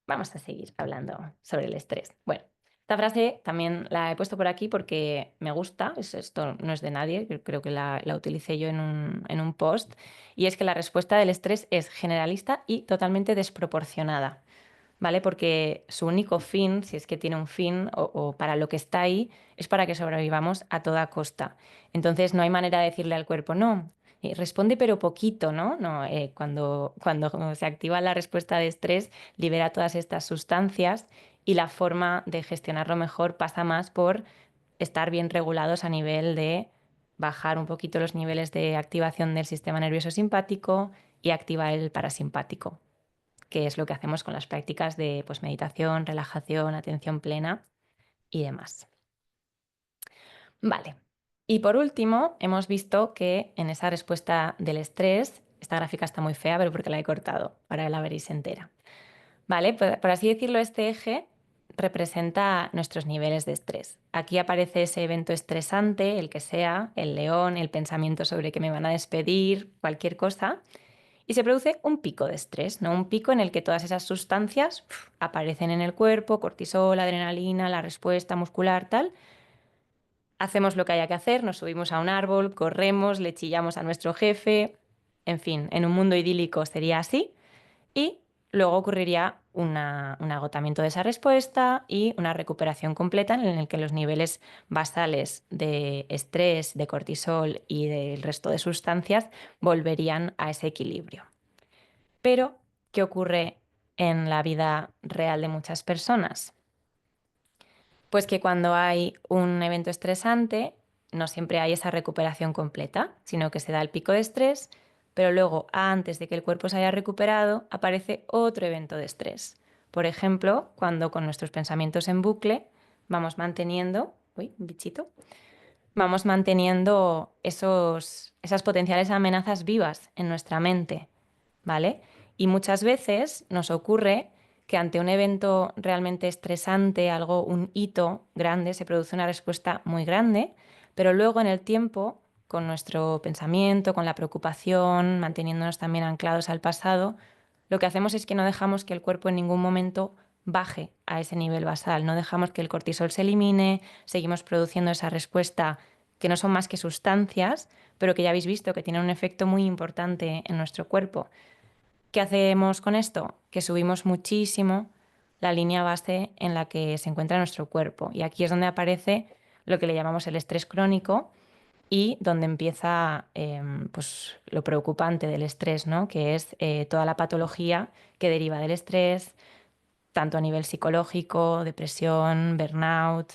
Vamos a seguir hablando sobre el estrés. Bueno, esta frase también la he puesto por aquí porque me gusta, esto no es de nadie, creo que la utilicé yo en un post, y es que la respuesta del estrés es generalista y totalmente desproporcionada. ¿Vale? Porque su único fin, si es que tiene un fin o para lo que está ahí, es para que sobrevivamos a toda costa. Entonces no hay manera de decirle al cuerpo, no, responde pero poquito, ¿no? No, cuando se activa la respuesta de estrés, libera todas estas sustancias y la forma de gestionarlo mejor pasa más por estar bien regulados a nivel de bajar un poquito los niveles de activación del sistema nervioso simpático y activar el parasimpático, que es lo que hacemos con las prácticas de pues, meditación, relajación, atención plena y demás. Vale. Y por último, hemos visto que en esa respuesta del estrés, esta gráfica está muy fea, pero porque la he cortado, ahora la veréis entera. Vale, por así decirlo, este eje representa nuestros niveles de estrés. Aquí aparece ese evento estresante, el que sea, el león, el pensamiento sobre que me van a despedir, cualquier cosa. Y se produce un pico de estrés, ¿no? Un pico en el que todas esas sustancias aparecen en el cuerpo, cortisol, adrenalina, la respuesta muscular, tal. Hacemos lo que haya que hacer, nos subimos a un árbol, corremos, le chillamos a nuestro jefe, en fin, en un mundo idílico sería así. Y luego ocurriría un agotamiento de esa respuesta y una recuperación completa en el que los niveles basales de estrés, de cortisol y del resto de sustancias volverían a ese equilibrio. Pero, ¿qué ocurre en la vida real de muchas personas? Pues que cuando hay un evento estresante, no siempre hay esa recuperación completa, sino que se da el pico de estrés, pero luego, antes de que el cuerpo se haya recuperado, aparece otro evento de estrés. Por ejemplo, cuando con nuestros pensamientos en bucle vamos manteniendo, uy, un bichito, vamos manteniendo esas potenciales amenazas vivas en nuestra mente, ¿vale? Y muchas veces nos ocurre que ante un evento realmente estresante, algo, un hito grande, se produce una respuesta muy grande, pero luego en el tiempo, con nuestro pensamiento, con la preocupación, manteniéndonos también anclados al pasado, lo que hacemos es que no dejamos que el cuerpo en ningún momento baje a ese nivel basal, no dejamos que el cortisol se elimine, seguimos produciendo esa respuesta que no son más que sustancias, pero que ya habéis visto que tienen un efecto muy importante en nuestro cuerpo. ¿Qué hacemos con esto? Que subimos muchísimo la línea base en la que se encuentra nuestro cuerpo. Y aquí es donde aparece lo que le llamamos el estrés crónico y donde empieza pues, lo preocupante del estrés, ¿no? Que es toda la patología que deriva del estrés, tanto a nivel psicológico, depresión, burnout.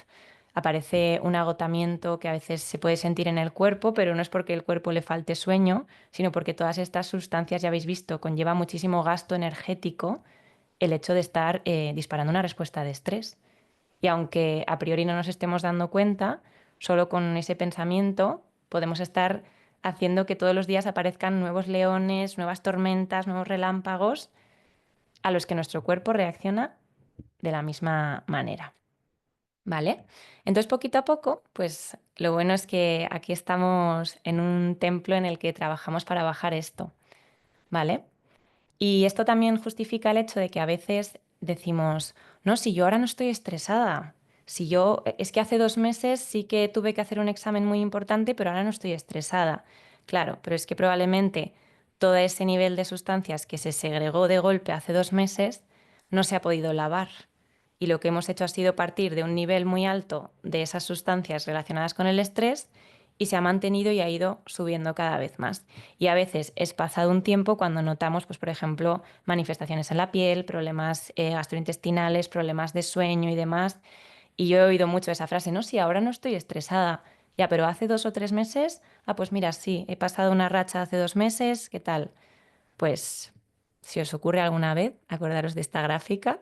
Aparece un agotamiento que a veces se puede sentir en el cuerpo, pero no es porque el cuerpo le falte sueño, sino porque todas estas sustancias, ya habéis visto, conlleva muchísimo gasto energético el hecho de estar disparando una respuesta de estrés. Y aunque a priori no nos estemos dando cuenta, solo con ese pensamiento podemos estar haciendo que todos los días aparezcan nuevos leones, nuevas tormentas, nuevos relámpagos a los que nuestro cuerpo reacciona de la misma manera. ¿Vale? Entonces, poquito a poco, pues lo bueno es que aquí estamos en un templo en el que trabajamos para bajar esto, ¿vale? Y esto también justifica el hecho de que a veces decimos, no, si yo ahora no estoy estresada, si yo, es que hace 2 meses sí que tuve que hacer un examen muy importante, pero ahora no estoy estresada. Claro, pero es que probablemente todo ese nivel de sustancias que se segregó de golpe hace 2 meses no se ha podido lavar. Y lo que hemos hecho ha sido partir de un nivel muy alto de esas sustancias relacionadas con el estrés y se ha mantenido y ha ido subiendo cada vez más. Y a veces es pasado un tiempo cuando notamos, pues, por ejemplo, manifestaciones en la piel, problemas gastrointestinales, problemas de sueño y demás. Y yo he oído mucho esa frase, no, sí, ahora no estoy estresada. Ya, pero hace 2 o 3 meses, pues mira, sí, he pasado una racha hace 2 meses, ¿qué tal? Pues si os ocurre alguna vez, acordaros de esta gráfica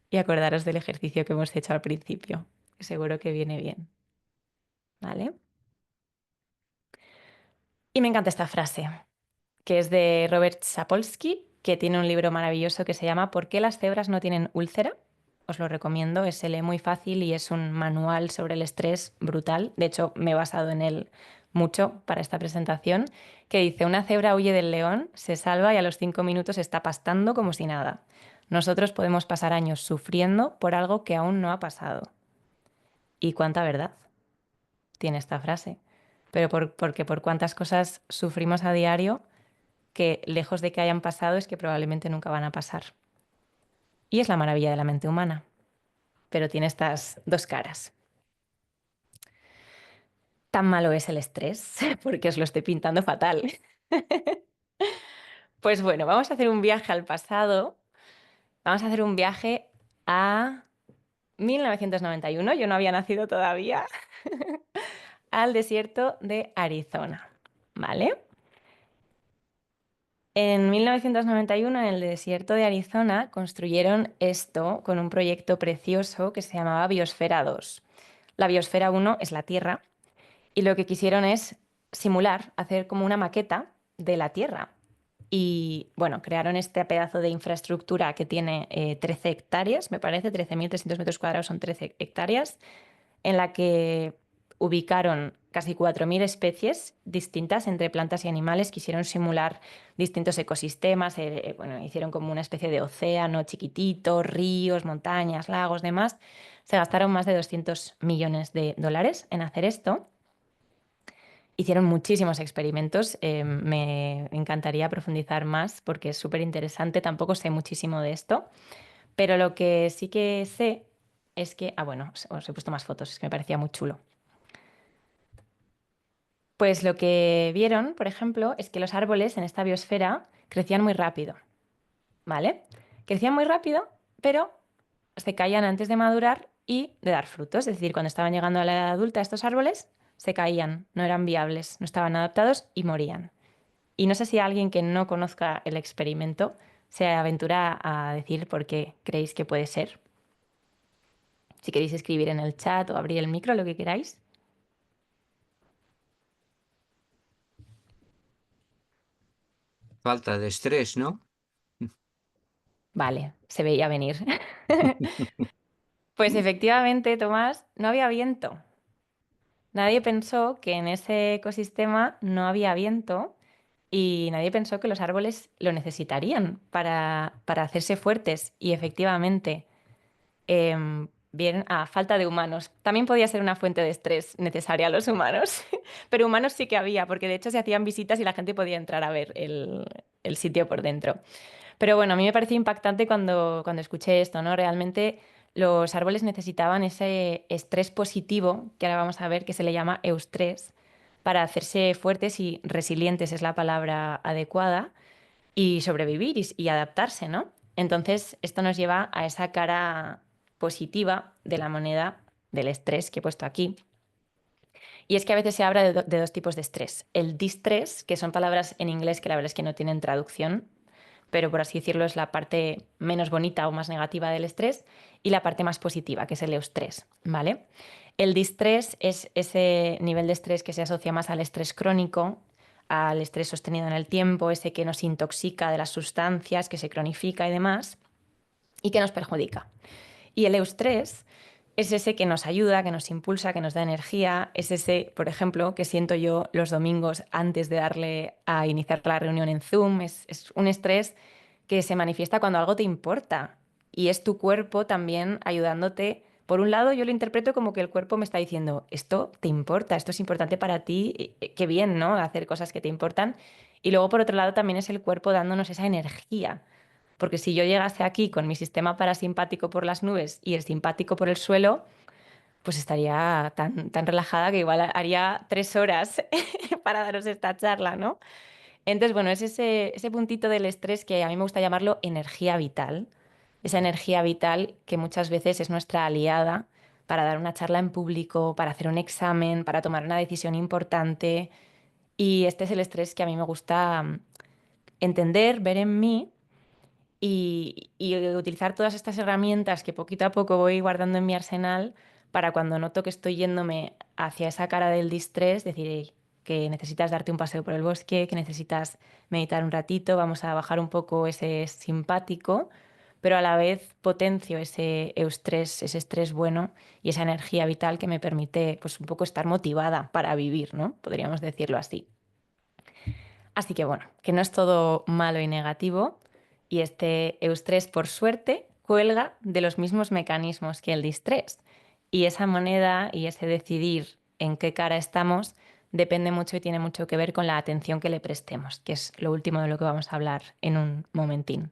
y acordaros del ejercicio que hemos hecho al principio, que seguro que viene bien, ¿vale? Y me encanta esta frase, que es de Robert Sapolsky, que tiene un libro maravilloso que se llama ¿Por qué las cebras no tienen úlcera? Os lo recomiendo, se lee muy fácil y es un manual sobre el estrés brutal. De hecho, me he basado en él mucho para esta presentación, que dice, una cebra huye del león, se salva y a los 5 minutos está pastando como si nada. Nosotros podemos pasar años sufriendo por algo que aún no ha pasado. ¿Y cuánta verdad tiene esta frase? Pero porque por cuántas cosas sufrimos a diario que lejos de que hayan pasado es que probablemente nunca van a pasar. Y es la maravilla de la mente humana, pero tiene estas dos caras. Tan malo es el estrés, porque os lo estoy pintando fatal. Pues bueno, vamos a hacer un viaje al pasado, vamos a hacer un viaje a 1991, yo no había nacido todavía, al desierto de Arizona, ¿vale? En 1991, en el desierto de Arizona, construyeron esto con un proyecto precioso que se llamaba Biosfera 2. La Biosfera 1 es la Tierra y lo que quisieron es simular, hacer como una maqueta de la Tierra. Y bueno, crearon este pedazo de infraestructura que tiene 13 hectáreas, me parece, 13.300 metros cuadrados son 13 hectáreas, en la que ubicaron casi 4.000 especies distintas entre plantas y animales. Quisieron simular distintos ecosistemas, bueno, hicieron como una especie de océano chiquitito, ríos, montañas, lagos, demás. Se gastaron más de 200 millones de dólares en hacer esto. Hicieron muchísimos experimentos, me encantaría profundizar más porque es súper interesante, tampoco sé muchísimo de esto, pero lo que sí que sé es que, bueno, os he puesto más fotos, es que me parecía muy chulo. Pues lo que vieron, por ejemplo, es que los árboles en esta biosfera crecían muy rápido, ¿vale? Crecían muy rápido, pero se caían antes de madurar y de dar frutos. Es decir, cuando estaban llegando a la edad adulta, estos árboles se caían, no eran viables, no estaban adaptados y morían. Y no sé si alguien que no conozca el experimento se aventura a decir por qué creéis que puede ser. Si queréis escribir en el chat o abrir el micro, lo que queráis. Falta de estrés, ¿no? Vale, se veía venir. Pues efectivamente, Tomás, no había viento. Nadie pensó que en ese ecosistema no había viento y nadie pensó que los árboles lo necesitarían para hacerse fuertes. Y efectivamente, bien, a falta de humanos. También podía ser una fuente de estrés necesaria a los humanos, pero humanos sí que había, porque de hecho se hacían visitas y la gente podía entrar a ver el sitio por dentro. Pero bueno, a mí me pareció impactante cuando escuché esto, ¿no? Realmente los árboles necesitaban ese estrés positivo, que ahora vamos a ver que se le llama eustrés, para hacerse fuertes y resilientes, es la palabra adecuada, y sobrevivir y adaptarse, ¿no? Entonces, esto nos lleva a esa cara positiva de la moneda del estrés que he puesto aquí. Y es que a veces se habla de dos tipos de estrés. El distrés, que son palabras en inglés que la verdad es que no tienen traducción, pero por así decirlo es la parte menos bonita o más negativa del estrés, y la parte más positiva, que es el eustrés, ¿vale? El distrés es ese nivel de estrés que se asocia más al estrés crónico, al estrés sostenido en el tiempo, ese que nos intoxica de las sustancias, que se cronifica y demás, y que nos perjudica. Y el eustrés es ese que nos ayuda, que nos impulsa, que nos da energía. Es ese, por ejemplo, que siento yo los domingos antes de darle a iniciar la reunión en Zoom. Es un estrés que se manifiesta cuando algo te importa. Y es tu cuerpo también ayudándote. Por un lado, yo lo interpreto como que el cuerpo me está diciendo, esto te importa, esto es importante para ti, qué bien, ¿no? Hacer cosas que te importan. Y luego, por otro lado, también es el cuerpo dándonos esa energía porque si yo llegase aquí con mi sistema parasimpático por las nubes y el simpático por el suelo, pues estaría tan relajada que igual haría 3 horas para daros esta charla, ¿no? Entonces, bueno, es ese puntito del estrés que a mí me gusta llamarlo energía vital. Esa energía vital que muchas veces es nuestra aliada para dar una charla en público, para hacer un examen, para tomar una decisión importante. Y este es el estrés que a mí me gusta entender, ver en mí y utilizar todas estas herramientas que poquito a poco voy guardando en mi arsenal para cuando noto que estoy yéndome hacia esa cara del distrés, decir "Ey, que necesitas darte un paseo por el bosque, que necesitas meditar un ratito, vamos a bajar un poco ese simpático, pero a la vez potencio ese eustrés, ese estrés bueno y esa energía vital que me permite pues un poco estar motivada para vivir, ¿no? Podríamos decirlo así. Así que bueno, que no es todo malo y negativo y este eustrés, por suerte, cuelga de los mismos mecanismos que el distrés. Y esa moneda y ese decidir en qué cara estamos depende mucho y tiene mucho que ver con la atención que le prestemos, que es lo último de lo que vamos a hablar en un momentín.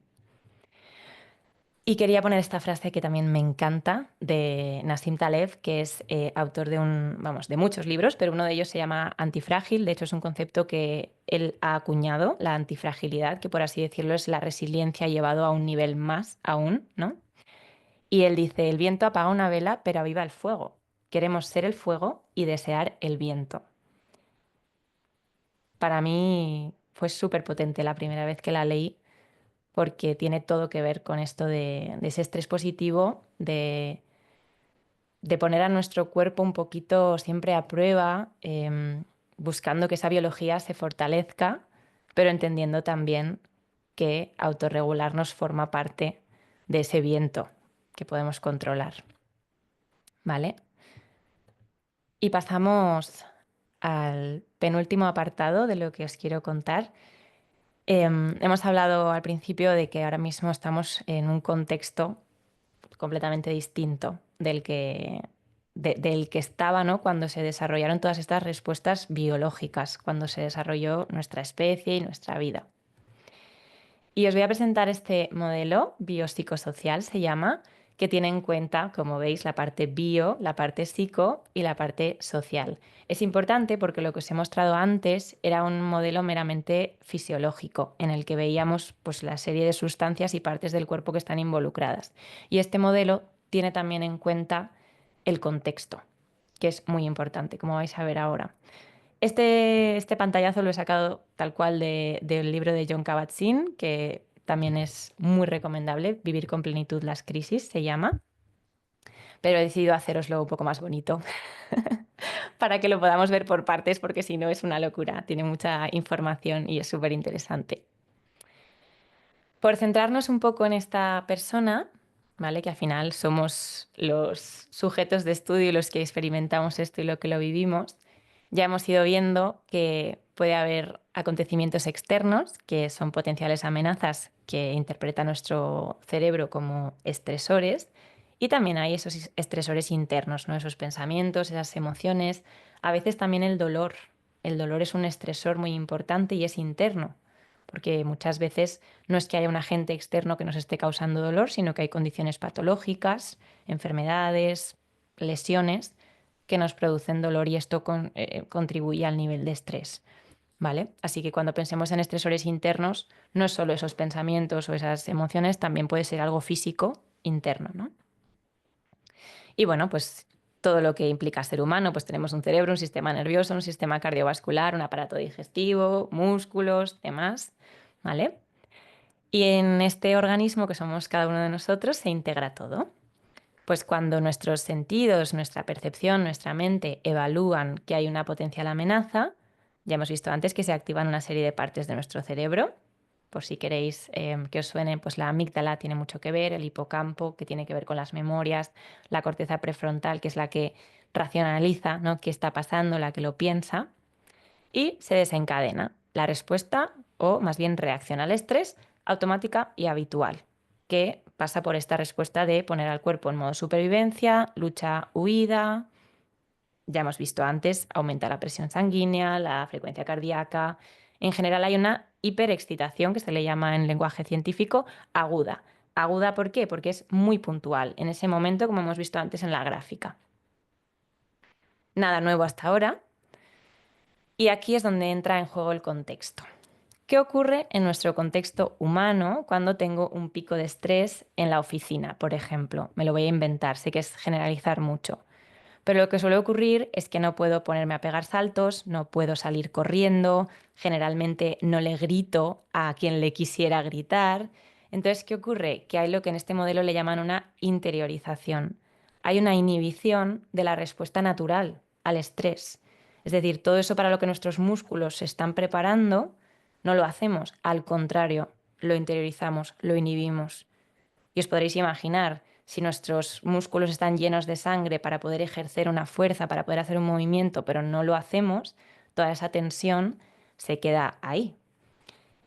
Y quería poner esta frase que también me encanta de Nassim Taleb, que es autor vamos, de muchos libros, pero uno de ellos se llama Antifrágil. De hecho, es un concepto que él ha acuñado, la antifragilidad, que por así decirlo es la resiliencia llevado a un nivel más aún, ¿no? Y él dice, el viento apaga una vela, pero aviva el fuego. Queremos ser el fuego y desear el viento. Para mí fue súper potente la primera vez que la leí porque tiene todo que ver con esto de ese estrés positivo, de poner a nuestro cuerpo un poquito siempre a prueba, buscando que esa biología se fortalezca, pero entendiendo también que autorregularnos forma parte de ese viento que podemos controlar. ¿Vale? Y pasamos al penúltimo apartado de lo que os quiero contar. Hemos hablado al principio de que ahora mismo estamos en un contexto completamente distinto del que del que estaba, ¿no? Cuando se desarrollaron todas estas respuestas biológicas, cuando se desarrolló nuestra especie y nuestra vida. Y os voy a presentar este modelo biopsicosocial, se llama, que tiene en cuenta, como veis, la parte bio, la parte psico y la parte social. Es importante porque lo que os he mostrado antes era un modelo meramente fisiológico, en el que veíamos pues, la serie de sustancias y partes del cuerpo que están involucradas. Y este modelo tiene también en cuenta el contexto, que es muy importante, como vais a ver ahora. Este pantallazo lo he sacado tal cual del libro de John Kabat-Zinn, que también es muy recomendable, Vivir con plenitud las crisis se llama, pero he decidido haceroslo un poco más bonito para que lo podamos ver por partes, porque si no es una locura, tiene mucha información y es súper interesante. Por centrarnos un poco en esta persona, ¿vale? Que al final somos los sujetos de estudio, los que experimentamos esto y lo que lo vivimos, ya hemos ido viendo que puede haber acontecimientos externos, que son potenciales amenazas que interpreta nuestro cerebro como estresores, y también hay esos estresores internos, ¿no? Esos pensamientos, esas emociones, a veces también el dolor. El dolor es un estresor muy importante y es interno, porque muchas veces no es que haya un agente externo que nos esté causando dolor, sino que hay condiciones patológicas, enfermedades, lesiones que nos producen dolor y esto contribuye al nivel de estrés, ¿vale? Así que cuando pensemos en estresores internos, no es solo esos pensamientos o esas emociones, también puede ser algo físico interno, ¿no? Y bueno, pues todo lo que implica ser humano, pues tenemos un cerebro, un sistema nervioso, un sistema cardiovascular, un aparato digestivo, músculos, demás, ¿vale? Y en este organismo que somos cada uno de nosotros se integra todo. Pues cuando nuestros sentidos, nuestra percepción, nuestra mente evalúan que hay una potencial amenaza, ya hemos visto antes que se activan una serie de partes de nuestro cerebro. Por si queréis que os suene, pues la amígdala tiene mucho que ver, el hipocampo, que tiene que ver con las memorias, la corteza prefrontal, que es la que racionaliza, ¿no? ¿Qué está pasando? La que lo piensa. Y se desencadena la respuesta, o más bien reacción al estrés, automática y habitual, que pasa por esta respuesta de poner al cuerpo en modo supervivencia, lucha, huida. Ya hemos visto antes, aumenta la presión sanguínea, la frecuencia cardíaca. En general hay una hiperexcitación, que se le llama en lenguaje científico, aguda. ¿Aguda por qué? Porque es muy puntual, en ese momento, como hemos visto antes en la gráfica. Nada nuevo hasta ahora. Y aquí es donde entra en juego el contexto. ¿Qué ocurre en nuestro contexto humano cuando tengo un pico de estrés en la oficina, por ejemplo? Me lo voy a inventar, sé que es generalizar mucho. Pero lo que suele ocurrir es que no puedo ponerme a pegar saltos, no puedo salir corriendo, generalmente no le grito a quien le quisiera gritar. Entonces, ¿qué ocurre? Que hay lo que en este modelo le llaman una interiorización. Hay una inhibición de la respuesta natural al estrés. Es decir, todo eso para lo que nuestros músculos se están preparando, no lo hacemos. Al contrario, lo interiorizamos, lo inhibimos. Y os podréis imaginar, si nuestros músculos están llenos de sangre para poder ejercer una fuerza, para poder hacer un movimiento, pero no lo hacemos, toda esa tensión se queda ahí.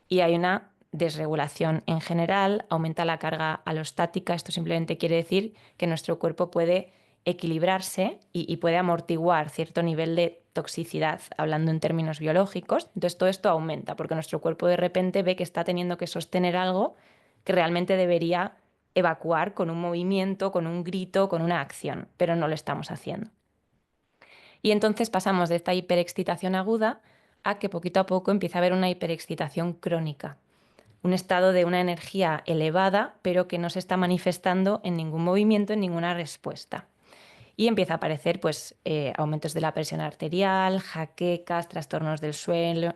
Y hay una desregulación en general, aumenta la carga alostática. Esto simplemente quiere decir que nuestro cuerpo puede equilibrarse y puede amortiguar cierto nivel de toxicidad, hablando en términos biológicos. Entonces todo esto aumenta porque nuestro cuerpo de repente ve que está teniendo que sostener algo que realmente debería evacuar con un movimiento, con un grito, con una acción, pero no lo estamos haciendo. Y entonces pasamos de esta hiperexcitación aguda a que poquito a poco empieza a haber una hiperexcitación crónica, un estado de una energía elevada, pero que no se está manifestando en ningún movimiento, en ninguna respuesta. Y empieza a aparecer pues, aumentos de la presión arterial, jaquecas, trastornos del sueño,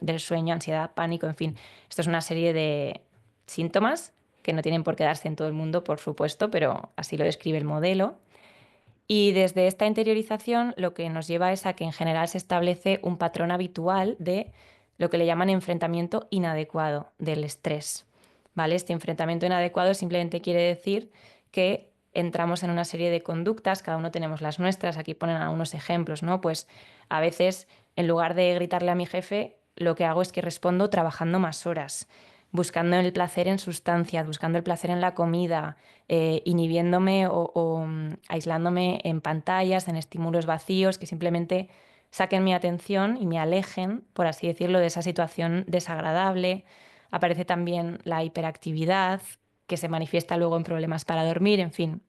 ansiedad, pánico, en fin. Esto es una serie de síntomas que no tienen por qué darse en todo el mundo, por supuesto, pero así lo describe el modelo. Y desde esta interiorización lo que nos lleva es a que en general se establece un patrón habitual de lo que le llaman enfrentamiento inadecuado del estrés. ¿Vale? Este enfrentamiento inadecuado simplemente quiere decir que entramos en una serie de conductas, cada uno tenemos las nuestras, aquí ponen algunos ejemplos, ¿no? Pues a veces en lugar de gritarle a mi jefe, lo que hago es que respondo trabajando más horas. buscando el placer en sustancias, buscando el placer en la comida, inhibiéndome o aislándome en pantallas, en estímulos vacíos que simplemente saquen mi atención y me alejen, por así decirlo, de esa situación desagradable. Aparece también la hiperactividad, que se manifiesta luego en problemas para dormir, en fin.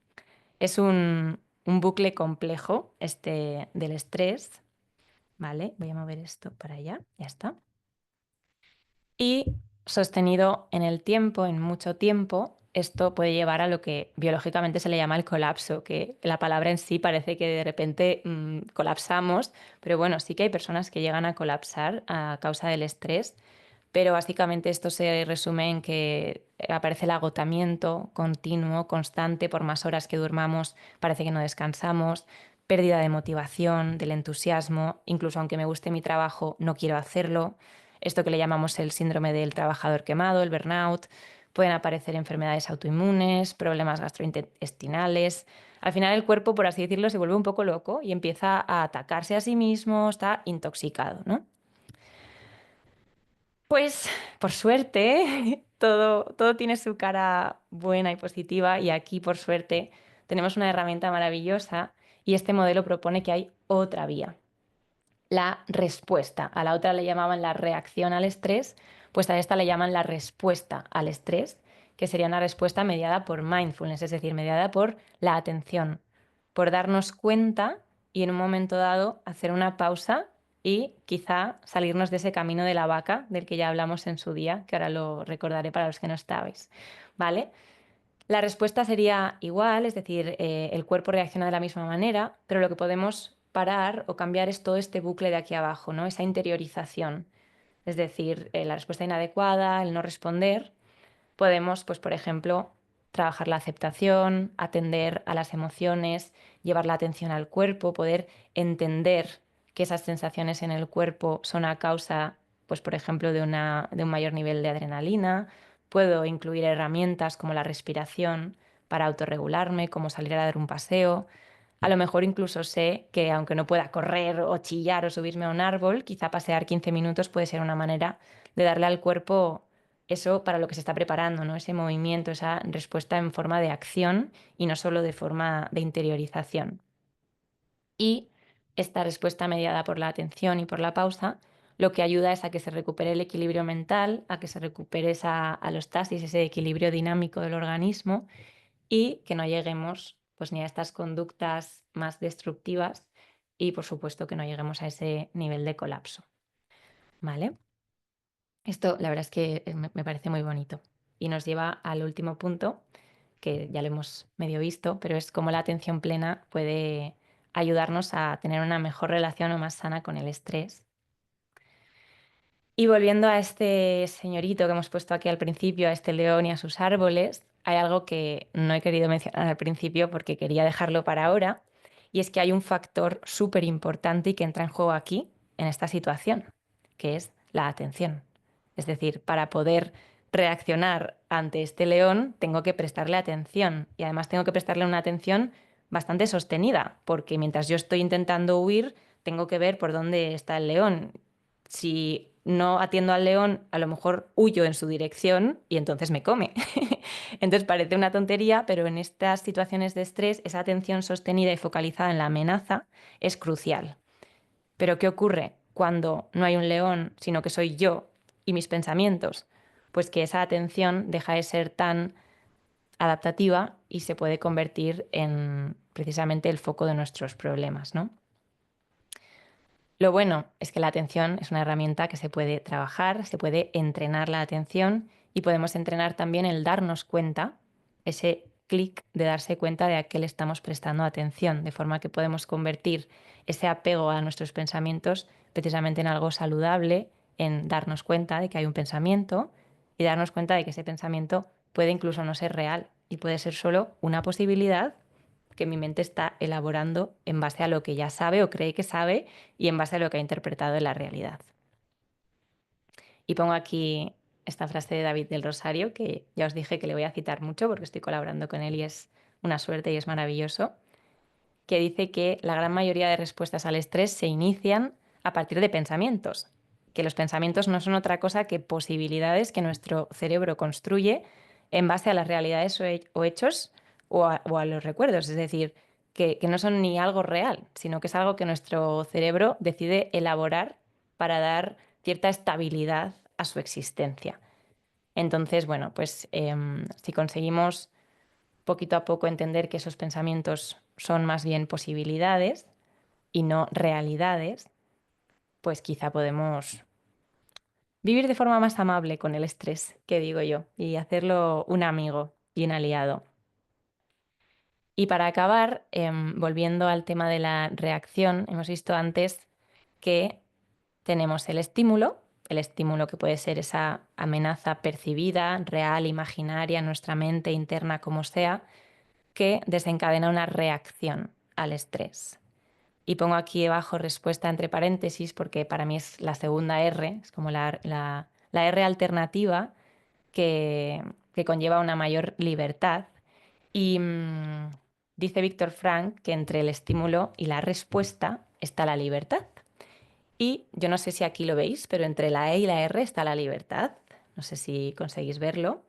Es un bucle complejo este del estrés, ¿vale? Voy a mover esto para allá, ya está. Y sostenido en el tiempo, en mucho tiempo, esto puede llevar a lo que biológicamente se le llama el colapso, que la palabra en sí parece que de repente colapsamos, pero bueno, sí que hay personas que llegan a colapsar a causa del estrés, pero básicamente esto se resume en que aparece el agotamiento continuo, constante, por más horas que durmamos, parece que no descansamos, pérdida de motivación, del entusiasmo, incluso aunque me guste mi trabajo, no quiero hacerlo. Esto que le llamamos el síndrome del trabajador quemado, el burnout. Pueden aparecer enfermedades autoinmunes, problemas gastrointestinales. Al final el cuerpo, por así decirlo, se vuelve un poco loco y empieza a atacarse a sí mismo, está intoxicado, ¿no? Pues por suerte, todo tiene su cara buena y positiva y aquí por suerte tenemos una herramienta maravillosa y este modelo propone que hay otra vía, la respuesta. A la otra le llamaban la reacción al estrés, pues a esta le llaman la respuesta al estrés, que sería una respuesta mediada por mindfulness, es decir, mediada por la atención, por darnos cuenta y en un momento dado hacer una pausa y quizá salirnos de ese camino de la vaca del que ya hablamos en su día, que ahora lo recordaré para los que no estabais, ¿vale? La respuesta sería igual, es decir, el cuerpo reacciona de la misma manera, pero lo que podemos parar o cambiar es todo este bucle de aquí abajo, ¿no? Esa interiorización. Es decir, la respuesta inadecuada, el no responder. Podemos, pues, por ejemplo, trabajar la aceptación, atender a las emociones, llevar la atención al cuerpo, poder entender que esas sensaciones en el cuerpo son a causa, pues, por ejemplo, de un mayor nivel de adrenalina. Puedo incluir herramientas como la respiración para autorregularme, como salir a dar un paseo. A lo mejor incluso sé que aunque no pueda correr o chillar o subirme a un árbol, quizá pasear 15 minutos puede ser una manera de darle al cuerpo eso para lo que se está preparando, ¿no? Ese movimiento, esa respuesta en forma de acción y no solo de forma de interiorización. Y esta respuesta mediada por la atención y por la pausa, lo que ayuda es a que se recupere el equilibrio mental, a que se recupere esa alostasis, ese equilibrio dinámico del organismo y que no lleguemos pues ni a estas conductas más destructivas y por supuesto que no lleguemos a ese nivel de colapso, ¿vale? Esto la verdad es que me parece muy bonito y nos lleva al último punto, que ya lo hemos medio visto, pero es cómo la atención plena puede ayudarnos a tener una mejor relación o más sana con el estrés. Y volviendo a este señorito que hemos puesto aquí al principio, a este león y a sus árboles, hay algo que no he querido mencionar al principio porque quería dejarlo para ahora, y es que hay un factor súper importante y que entra en juego aquí, en esta situación, que es la atención. Es decir, para poder reaccionar ante este león, tengo que prestarle atención y además tengo que prestarle una atención bastante sostenida, porque mientras yo estoy intentando huir, tengo que ver por dónde está el león. Si no atiendo al león, a lo mejor huyo en su dirección y entonces me come. Entonces parece una tontería, pero en estas situaciones de estrés, esa atención sostenida y focalizada en la amenaza es crucial. Pero ¿qué ocurre cuando no hay un león, sino que soy yo y mis pensamientos? Pues que esa atención deja de ser tan adaptativa y se puede convertir en precisamente el foco de nuestros problemas, ¿no? Lo bueno es que la atención es una herramienta que se puede trabajar, se puede entrenar la atención y podemos entrenar también el darnos cuenta, ese clic de darse cuenta de a qué le estamos prestando atención, de forma que podemos convertir ese apego a nuestros pensamientos precisamente en algo saludable, en darnos cuenta de que hay un pensamiento y darnos cuenta de que ese pensamiento puede incluso no ser real y puede ser solo una posibilidad que mi mente está elaborando en base a lo que ya sabe o cree que sabe y en base a lo que ha interpretado en la realidad. Y pongo aquí esta frase de David del Rosario, que ya os dije que le voy a citar mucho porque estoy colaborando con él y es una suerte y es maravilloso, que dice que la gran mayoría de respuestas al estrés se inician a partir de pensamientos. que los pensamientos no son otra cosa que posibilidades que nuestro cerebro construye en base a las realidades o hechos o a los recuerdos. Es decir, que no son ni algo real, sino que es algo que nuestro cerebro decide elaborar para dar cierta estabilidad a su existencia. Entonces, bueno, pues si conseguimos poquito a poco entender que esos pensamientos son más bien posibilidades y no realidades, pues quizá podemos vivir de forma más amable con el estrés, que digo yo, y hacerlo un amigo y un aliado. Y para acabar, volviendo al tema de la reacción, hemos visto antes que tenemos el estímulo que puede ser esa amenaza percibida, real, imaginaria, en nuestra mente interna, como sea, que desencadena una reacción al estrés. Y pongo aquí debajo respuesta entre paréntesis porque para mí es la segunda R, es como la R alternativa que conlleva una mayor libertad. Y dice Víctor Frank que entre el estímulo y la respuesta está la libertad. Y yo no sé si aquí lo veis, pero entre la E y la R está la libertad. No sé si conseguís verlo.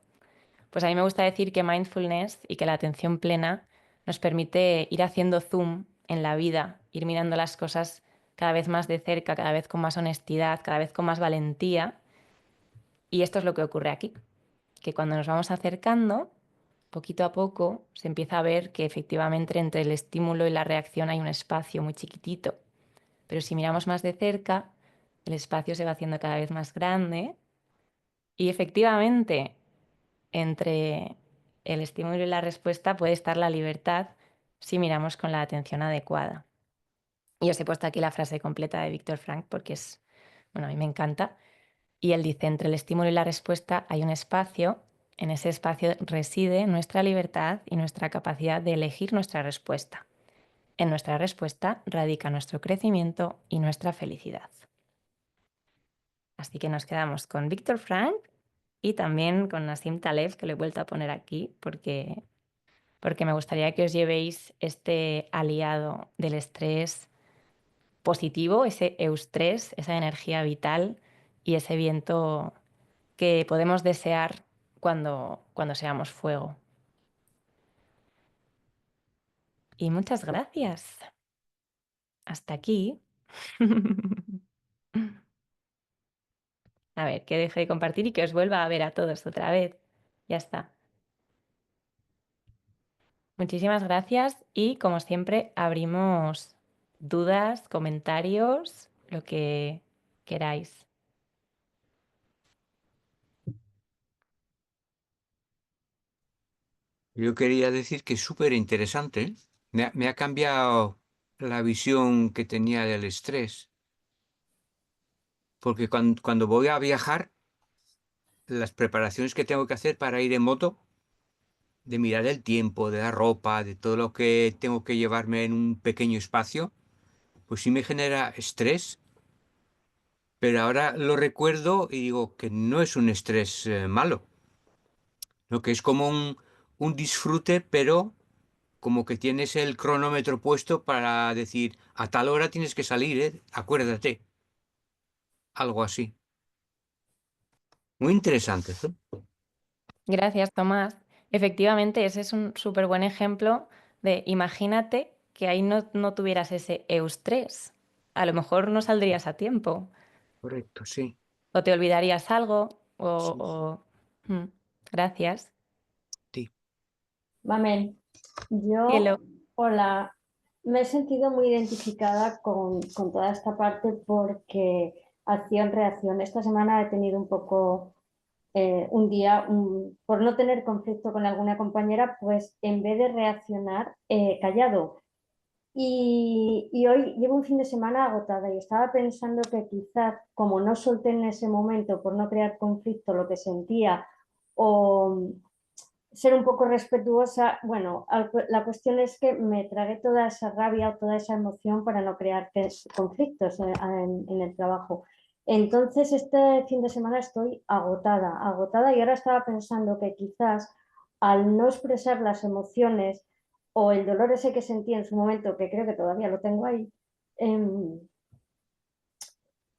Pues a mí me gusta decir que mindfulness y que la atención plena nos permite ir haciendo zoom en la vida, ir mirando las cosas cada vez más de cerca, cada vez con más honestidad, cada vez con más valentía. Y esto es lo que ocurre aquí, que cuando nos vamos acercando, poquito a poco se empieza a ver que efectivamente entre el estímulo y la reacción hay un espacio muy chiquitito. Pero si miramos más de cerca, el espacio se va haciendo cada vez más grande y efectivamente entre el estímulo y la respuesta puede estar la libertad si miramos con la atención adecuada. Y os he puesto aquí la frase completa de Víctor Frank porque es, bueno, a mí me encanta. Y él dice, entre el estímulo y la respuesta hay un espacio, en ese espacio reside nuestra libertad y nuestra capacidad de elegir nuestra respuesta. En nuestra respuesta radica nuestro crecimiento y nuestra felicidad. Así que nos quedamos con Víctor Frank y también con Nassim Taleb, que lo he vuelto a poner aquí porque me gustaría que os llevéis este aliado del estrés positivo, ese eustrés, esa energía vital y ese viento que podemos desear cuando seamos fuego. Y muchas gracias. Hasta aquí. A ver, que deje de compartir y que os vuelva a ver a todos otra vez. Ya está. Muchísimas gracias y como siempre abrimos dudas, comentarios, lo que queráis. Yo quería decir que es súper interesante. Me ha cambiado la visión que tenía del estrés, porque cuando voy a viajar, las preparaciones que tengo que hacer para ir en moto, de mirar el tiempo, de la ropa, de todo lo que tengo que llevarme en un pequeño espacio, pues sí me genera estrés, pero ahora lo recuerdo y digo que no es un estrés malo, lo que es como un disfrute, pero como que tienes el cronómetro puesto para decir, a tal hora tienes que salir, ¿eh? Acuérdate, algo así. Muy interesante, ¿no? Gracias, Tomás. Efectivamente, ese es un súper buen ejemplo de imagínate que ahí no tuvieras ese eustrés. A lo mejor no saldrías a tiempo Correcto, sí. o te olvidarías algo Sí, sí. Mm, gracias. Sí. Mamen, Cielo. yo, hola, me he sentido muy identificada con toda esta parte porque acción-reacción. Esta semana he tenido un poco un día, por no tener conflicto con alguna compañera, pues en vez de reaccionar, callado. Y hoy llevo un fin de semana agotada y estaba pensando que quizás como no solté en ese momento por no crear conflicto lo que sentía o ser un poco respetuosa, bueno, la cuestión es que me tragué toda esa rabia o toda esa emoción para no crear conflictos en el trabajo. Entonces, este fin de semana estoy agotada, agotada y ahora estaba pensando que quizás al no expresar las emociones o el dolor ese que sentí en su momento, que creo que todavía lo tengo ahí,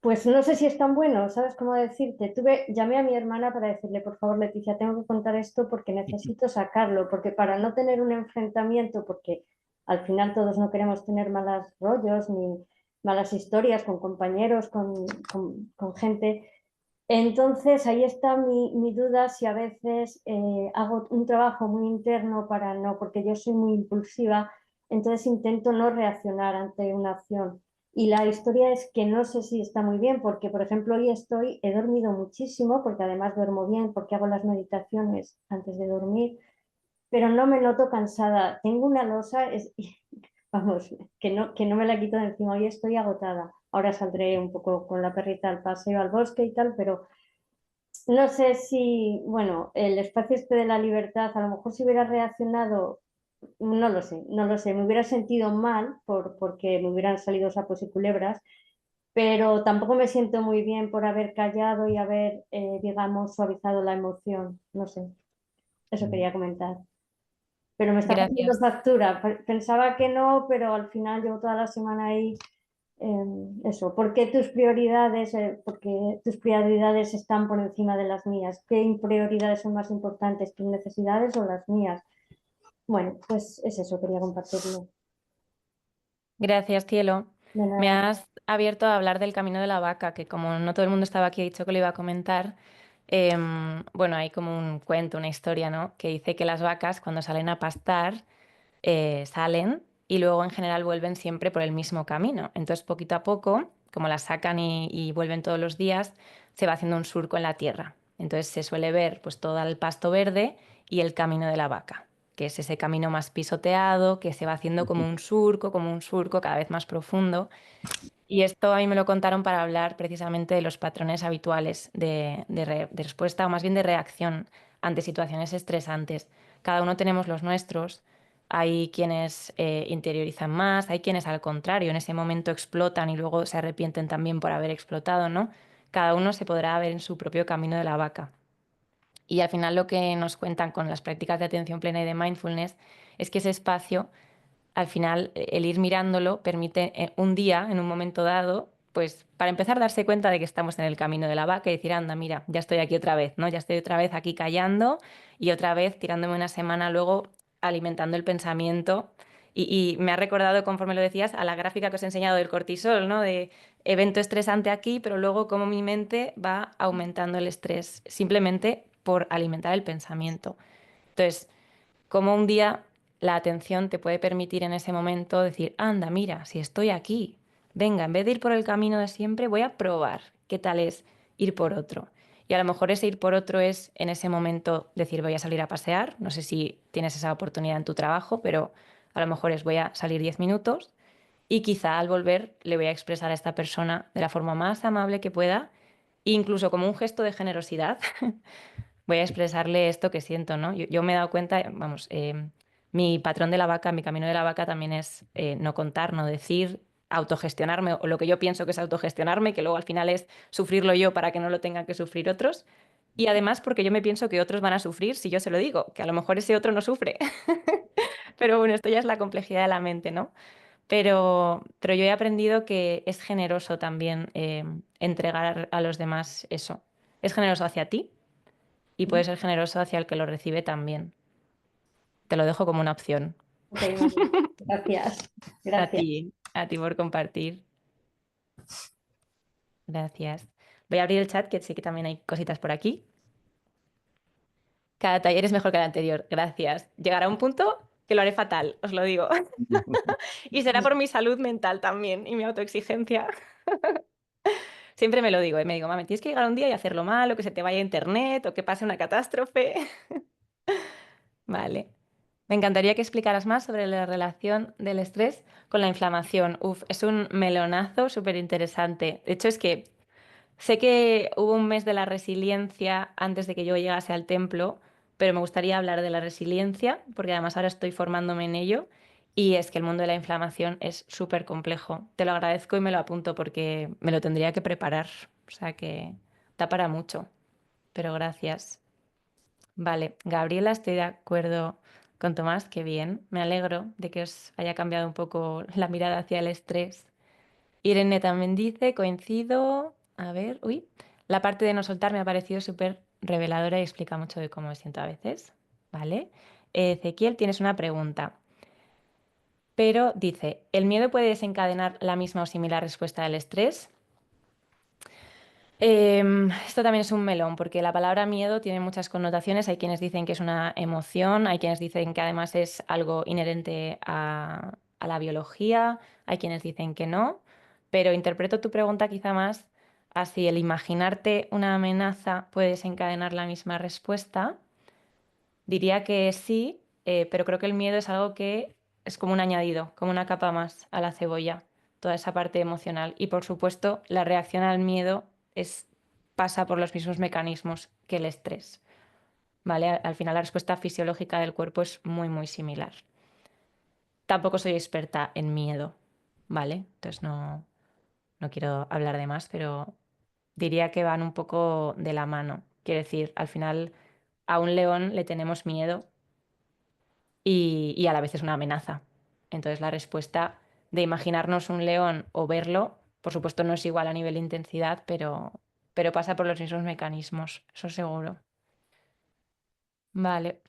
Pues no sé si es tan bueno, ¿sabes cómo decirte? Llamé a mi hermana para decirle, por favor, Leticia, tengo que contar esto porque necesito sacarlo, porque para no tener un enfrentamiento, porque al final todos no queremos tener malos rollos ni malas historias con compañeros, con gente. Entonces ahí está mi duda si a veces hago un trabajo muy interno para no, porque yo soy muy impulsiva, entonces intento no reaccionar ante una acción. Y la historia es que no sé si está muy bien, porque por ejemplo hoy he dormido muchísimo, porque además duermo bien, porque hago las meditaciones antes de dormir, pero no me noto cansada. Tengo una losa, vamos, que no me la quito de encima. Hoy estoy agotada. Ahora saldré un poco con la perrita al paseo, al bosque y tal, pero no sé si, bueno, el espacio este de la libertad, a lo mejor si hubiera reaccionado, no lo sé, no lo sé, me hubiera sentido mal porque me hubieran salido sapos y culebras, pero tampoco me siento muy bien por haber callado y haber, digamos, suavizado la emoción. No sé, eso quería comentar. Pero me está pasando Gracias. factura. Pensaba que no, pero al final llevo toda la semana ahí. Eso, ¿por qué tus prioridades están por encima de las mías? ¿Qué prioridades son más importantes, tus necesidades o las mías? Bueno, pues es eso, quería compartirlo. Gracias, cielo. De Me nada. has abierto a hablar del camino de la vaca, que como no todo el mundo estaba aquí, he dicho que lo iba a comentar. Bueno, hay como un cuento, una historia, ¿no? Que dice que las vacas cuando salen a pastar salen y luego en general vuelven siempre por el mismo camino. Entonces, poquito a poco, como las sacan y vuelven todos los días, se va haciendo un surco en la tierra. Entonces se suele ver pues todo el pasto verde y el camino de la vaca, que es ese camino más pisoteado, que se va haciendo como un surco cada vez más profundo. Y esto a mí me lo contaron para hablar precisamente de los patrones habituales de respuesta o más bien de reacción ante situaciones estresantes. Cada uno tenemos los nuestros. Hay quienes interiorizan más, hay quienes al contrario en ese momento explotan y luego se arrepienten también por haber explotado, ¿no? Cada uno se podrá ver en su propio camino de la vaca. Y al final lo que nos cuentan con las prácticas de atención plena y de mindfulness es que ese espacio al final el ir mirándolo permite un día, en un momento dado, pues para empezar a darse cuenta de que estamos en el camino de la vaca y decir, anda, mira, ya estoy aquí otra vez, ¿no? Ya estoy otra vez aquí callando y otra vez tirándome una semana luego alimentando el pensamiento. Y me ha recordado, conforme lo decías, a la gráfica que os he enseñado del cortisol, ¿no? De evento estresante aquí, pero luego cómo mi mente va aumentando el estrés simplemente por alimentar el pensamiento. Entonces, como un día la atención te puede permitir en ese momento decir, anda, mira, si estoy aquí, venga, en vez de ir por el camino de siempre, voy a probar qué tal es ir por otro. Y a lo mejor ese ir por otro es en ese momento decir, voy a salir a pasear, no sé si tienes esa oportunidad en tu trabajo, pero a lo mejor es voy a salir 10 minutos y quizá al volver le voy a expresar a esta persona de la forma más amable que pueda, incluso como un gesto de generosidad, voy a expresarle esto que siento, ¿no? Yo me he dado cuenta, vamos, mi patrón de la vaca, mi camino de la vaca también es no contar, no decir, autogestionarme o lo que yo pienso que es autogestionarme, que luego al final es sufrirlo yo para que no lo tengan que sufrir otros. Y además porque yo me pienso que otros van a sufrir si yo se lo digo, que a lo mejor ese otro no sufre. Pero bueno, esto ya es la complejidad de la mente, ¿no? Pero yo he aprendido que es generoso también entregar a los demás eso. Es generoso hacia ti y puede ser generoso hacia el que lo recibe también. Te lo dejo como una opción. Ok, vale. Gracias. Gracias. A ti por compartir. Gracias. Voy a abrir el chat, que sé que también hay cositas por aquí. Cada taller es mejor que el anterior. Gracias. Llegará un punto que lo haré fatal, os lo digo. Y será por mi salud mental también y mi autoexigencia. Siempre me lo digo, me digo, mami, tienes que llegar un día y hacerlo mal, o que se te vaya internet, o que pase una catástrofe. Vale. Me encantaría que explicaras más sobre la relación del estrés con la inflamación. Uf, es un melonazo súper interesante. De hecho, es que sé que hubo un mes de la resiliencia antes de que yo llegase al templo, pero me gustaría hablar de la resiliencia, porque además ahora estoy formándome en ello. Y es que el mundo de la inflamación es súper complejo. Te lo agradezco y me lo apunto porque me lo tendría que preparar. O sea que da para mucho. Pero gracias. Vale, Gabriela, estoy de acuerdo con Tomás, qué bien. Me alegro de que os haya cambiado un poco la mirada hacia el estrés. Irene también dice, coincido. A ver, uy. La parte de no soltar me ha parecido súper reveladora y explica mucho de cómo me siento a veces. ¿Vale? Ezequiel, tienes una pregunta. Pero dice, ¿el miedo puede desencadenar la misma o similar respuesta del estrés? Esto también es un melón, porque la palabra miedo tiene muchas connotaciones. Hay quienes dicen que es una emoción, hay quienes dicen que además es algo inherente a la biología, hay quienes dicen que no, pero interpreto tu pregunta quizá más a si el imaginarte una amenaza puede desencadenar la misma respuesta. Diría que sí, pero creo que el miedo es algo que es como un añadido, como una capa más a la cebolla, toda esa parte emocional. Y por supuesto, la reacción al miedo pasa por los mismos mecanismos que el estrés, ¿vale? Al final la respuesta fisiológica del cuerpo es muy, muy similar. Tampoco soy experta en miedo, ¿vale? Entonces no quiero hablar de más, pero diría que van un poco de la mano. Quiero decir, al final a un león le tenemos miedo y a la vez es una amenaza. Entonces la respuesta de imaginarnos un león o verlo, por supuesto no es igual a nivel de intensidad, pero pasa por los mismos mecanismos, eso seguro. Vale.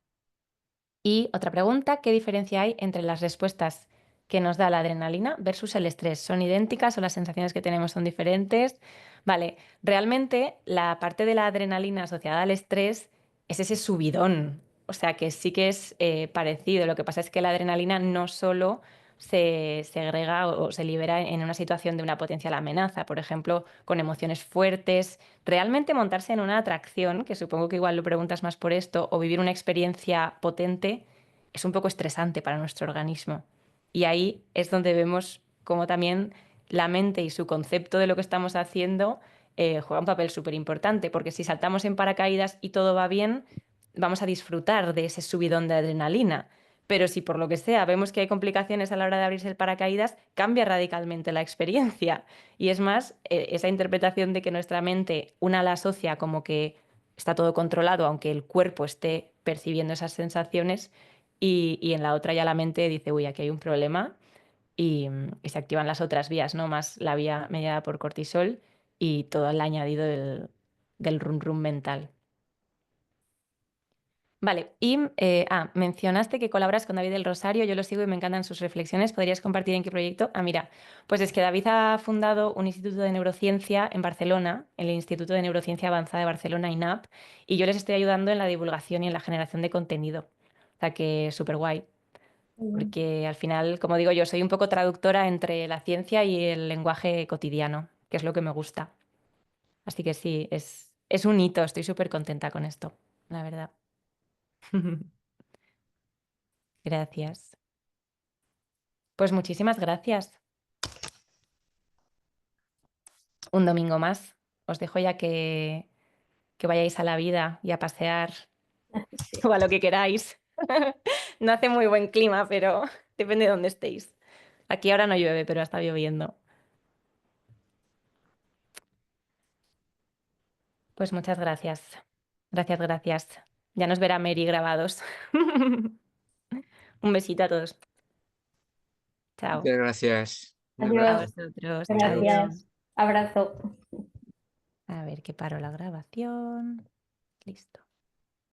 Y otra pregunta, ¿qué diferencia hay entre las respuestas que nos da la adrenalina versus el estrés? ¿Son idénticas o las sensaciones que tenemos son diferentes? Vale, realmente la parte de la adrenalina asociada al estrés es ese subidón, o sea que sí que es parecido. Lo que pasa es que la adrenalina no solo se segrega o se libera en una situación de una potencial amenaza, por ejemplo, con emociones fuertes. Realmente montarse en una atracción, que supongo que igual lo preguntas más por esto, o vivir una experiencia potente, es un poco estresante para nuestro organismo. Y ahí es donde vemos cómo también la mente y su concepto de lo que estamos haciendo juega un papel súper importante, porque si saltamos en paracaídas y todo va bien, vamos a disfrutar de ese subidón de adrenalina. Pero si por lo que sea vemos que hay complicaciones a la hora de abrirse el paracaídas, cambia radicalmente la experiencia. Y es más, esa interpretación de que nuestra mente una la asocia como que está todo controlado, aunque el cuerpo esté percibiendo esas sensaciones, y en la otra ya la mente dice, uy, aquí hay un problema, y se activan las otras vías, ¿no? Más la vía mediada por cortisol y todo el añadido del rum rum mental. Vale, y mencionaste que colaboras con David del Rosario, yo lo sigo y me encantan sus reflexiones. ¿Podrías compartir en qué proyecto? Ah, mira, pues es que David ha fundado un instituto de neurociencia en Barcelona, el Instituto de Neurociencia Avanzada de Barcelona, INAP, y yo les estoy ayudando en la divulgación y en la generación de contenido. O sea que súper guay, porque al final, como digo yo, soy un poco traductora entre la ciencia y el lenguaje cotidiano, que es lo que me gusta. Así que sí, es un hito, estoy súper contenta con esto, la verdad. Gracias. Pues muchísimas gracias. Un domingo más. Os dejo ya que vayáis a la vida y a pasear Sí. o a lo que queráis. No hace muy buen clima, pero depende de dónde estéis. Aquí ahora no llueve, pero está lloviendo. Pues muchas gracias. Gracias, gracias. Ya nos verá Mary grabados. Un besito a todos. Chao. Muchas gracias. Un A Adiós, abrazo. vosotros. Adiós. Adiós. gracias. Abrazo. A ver que paro la grabación. Listo.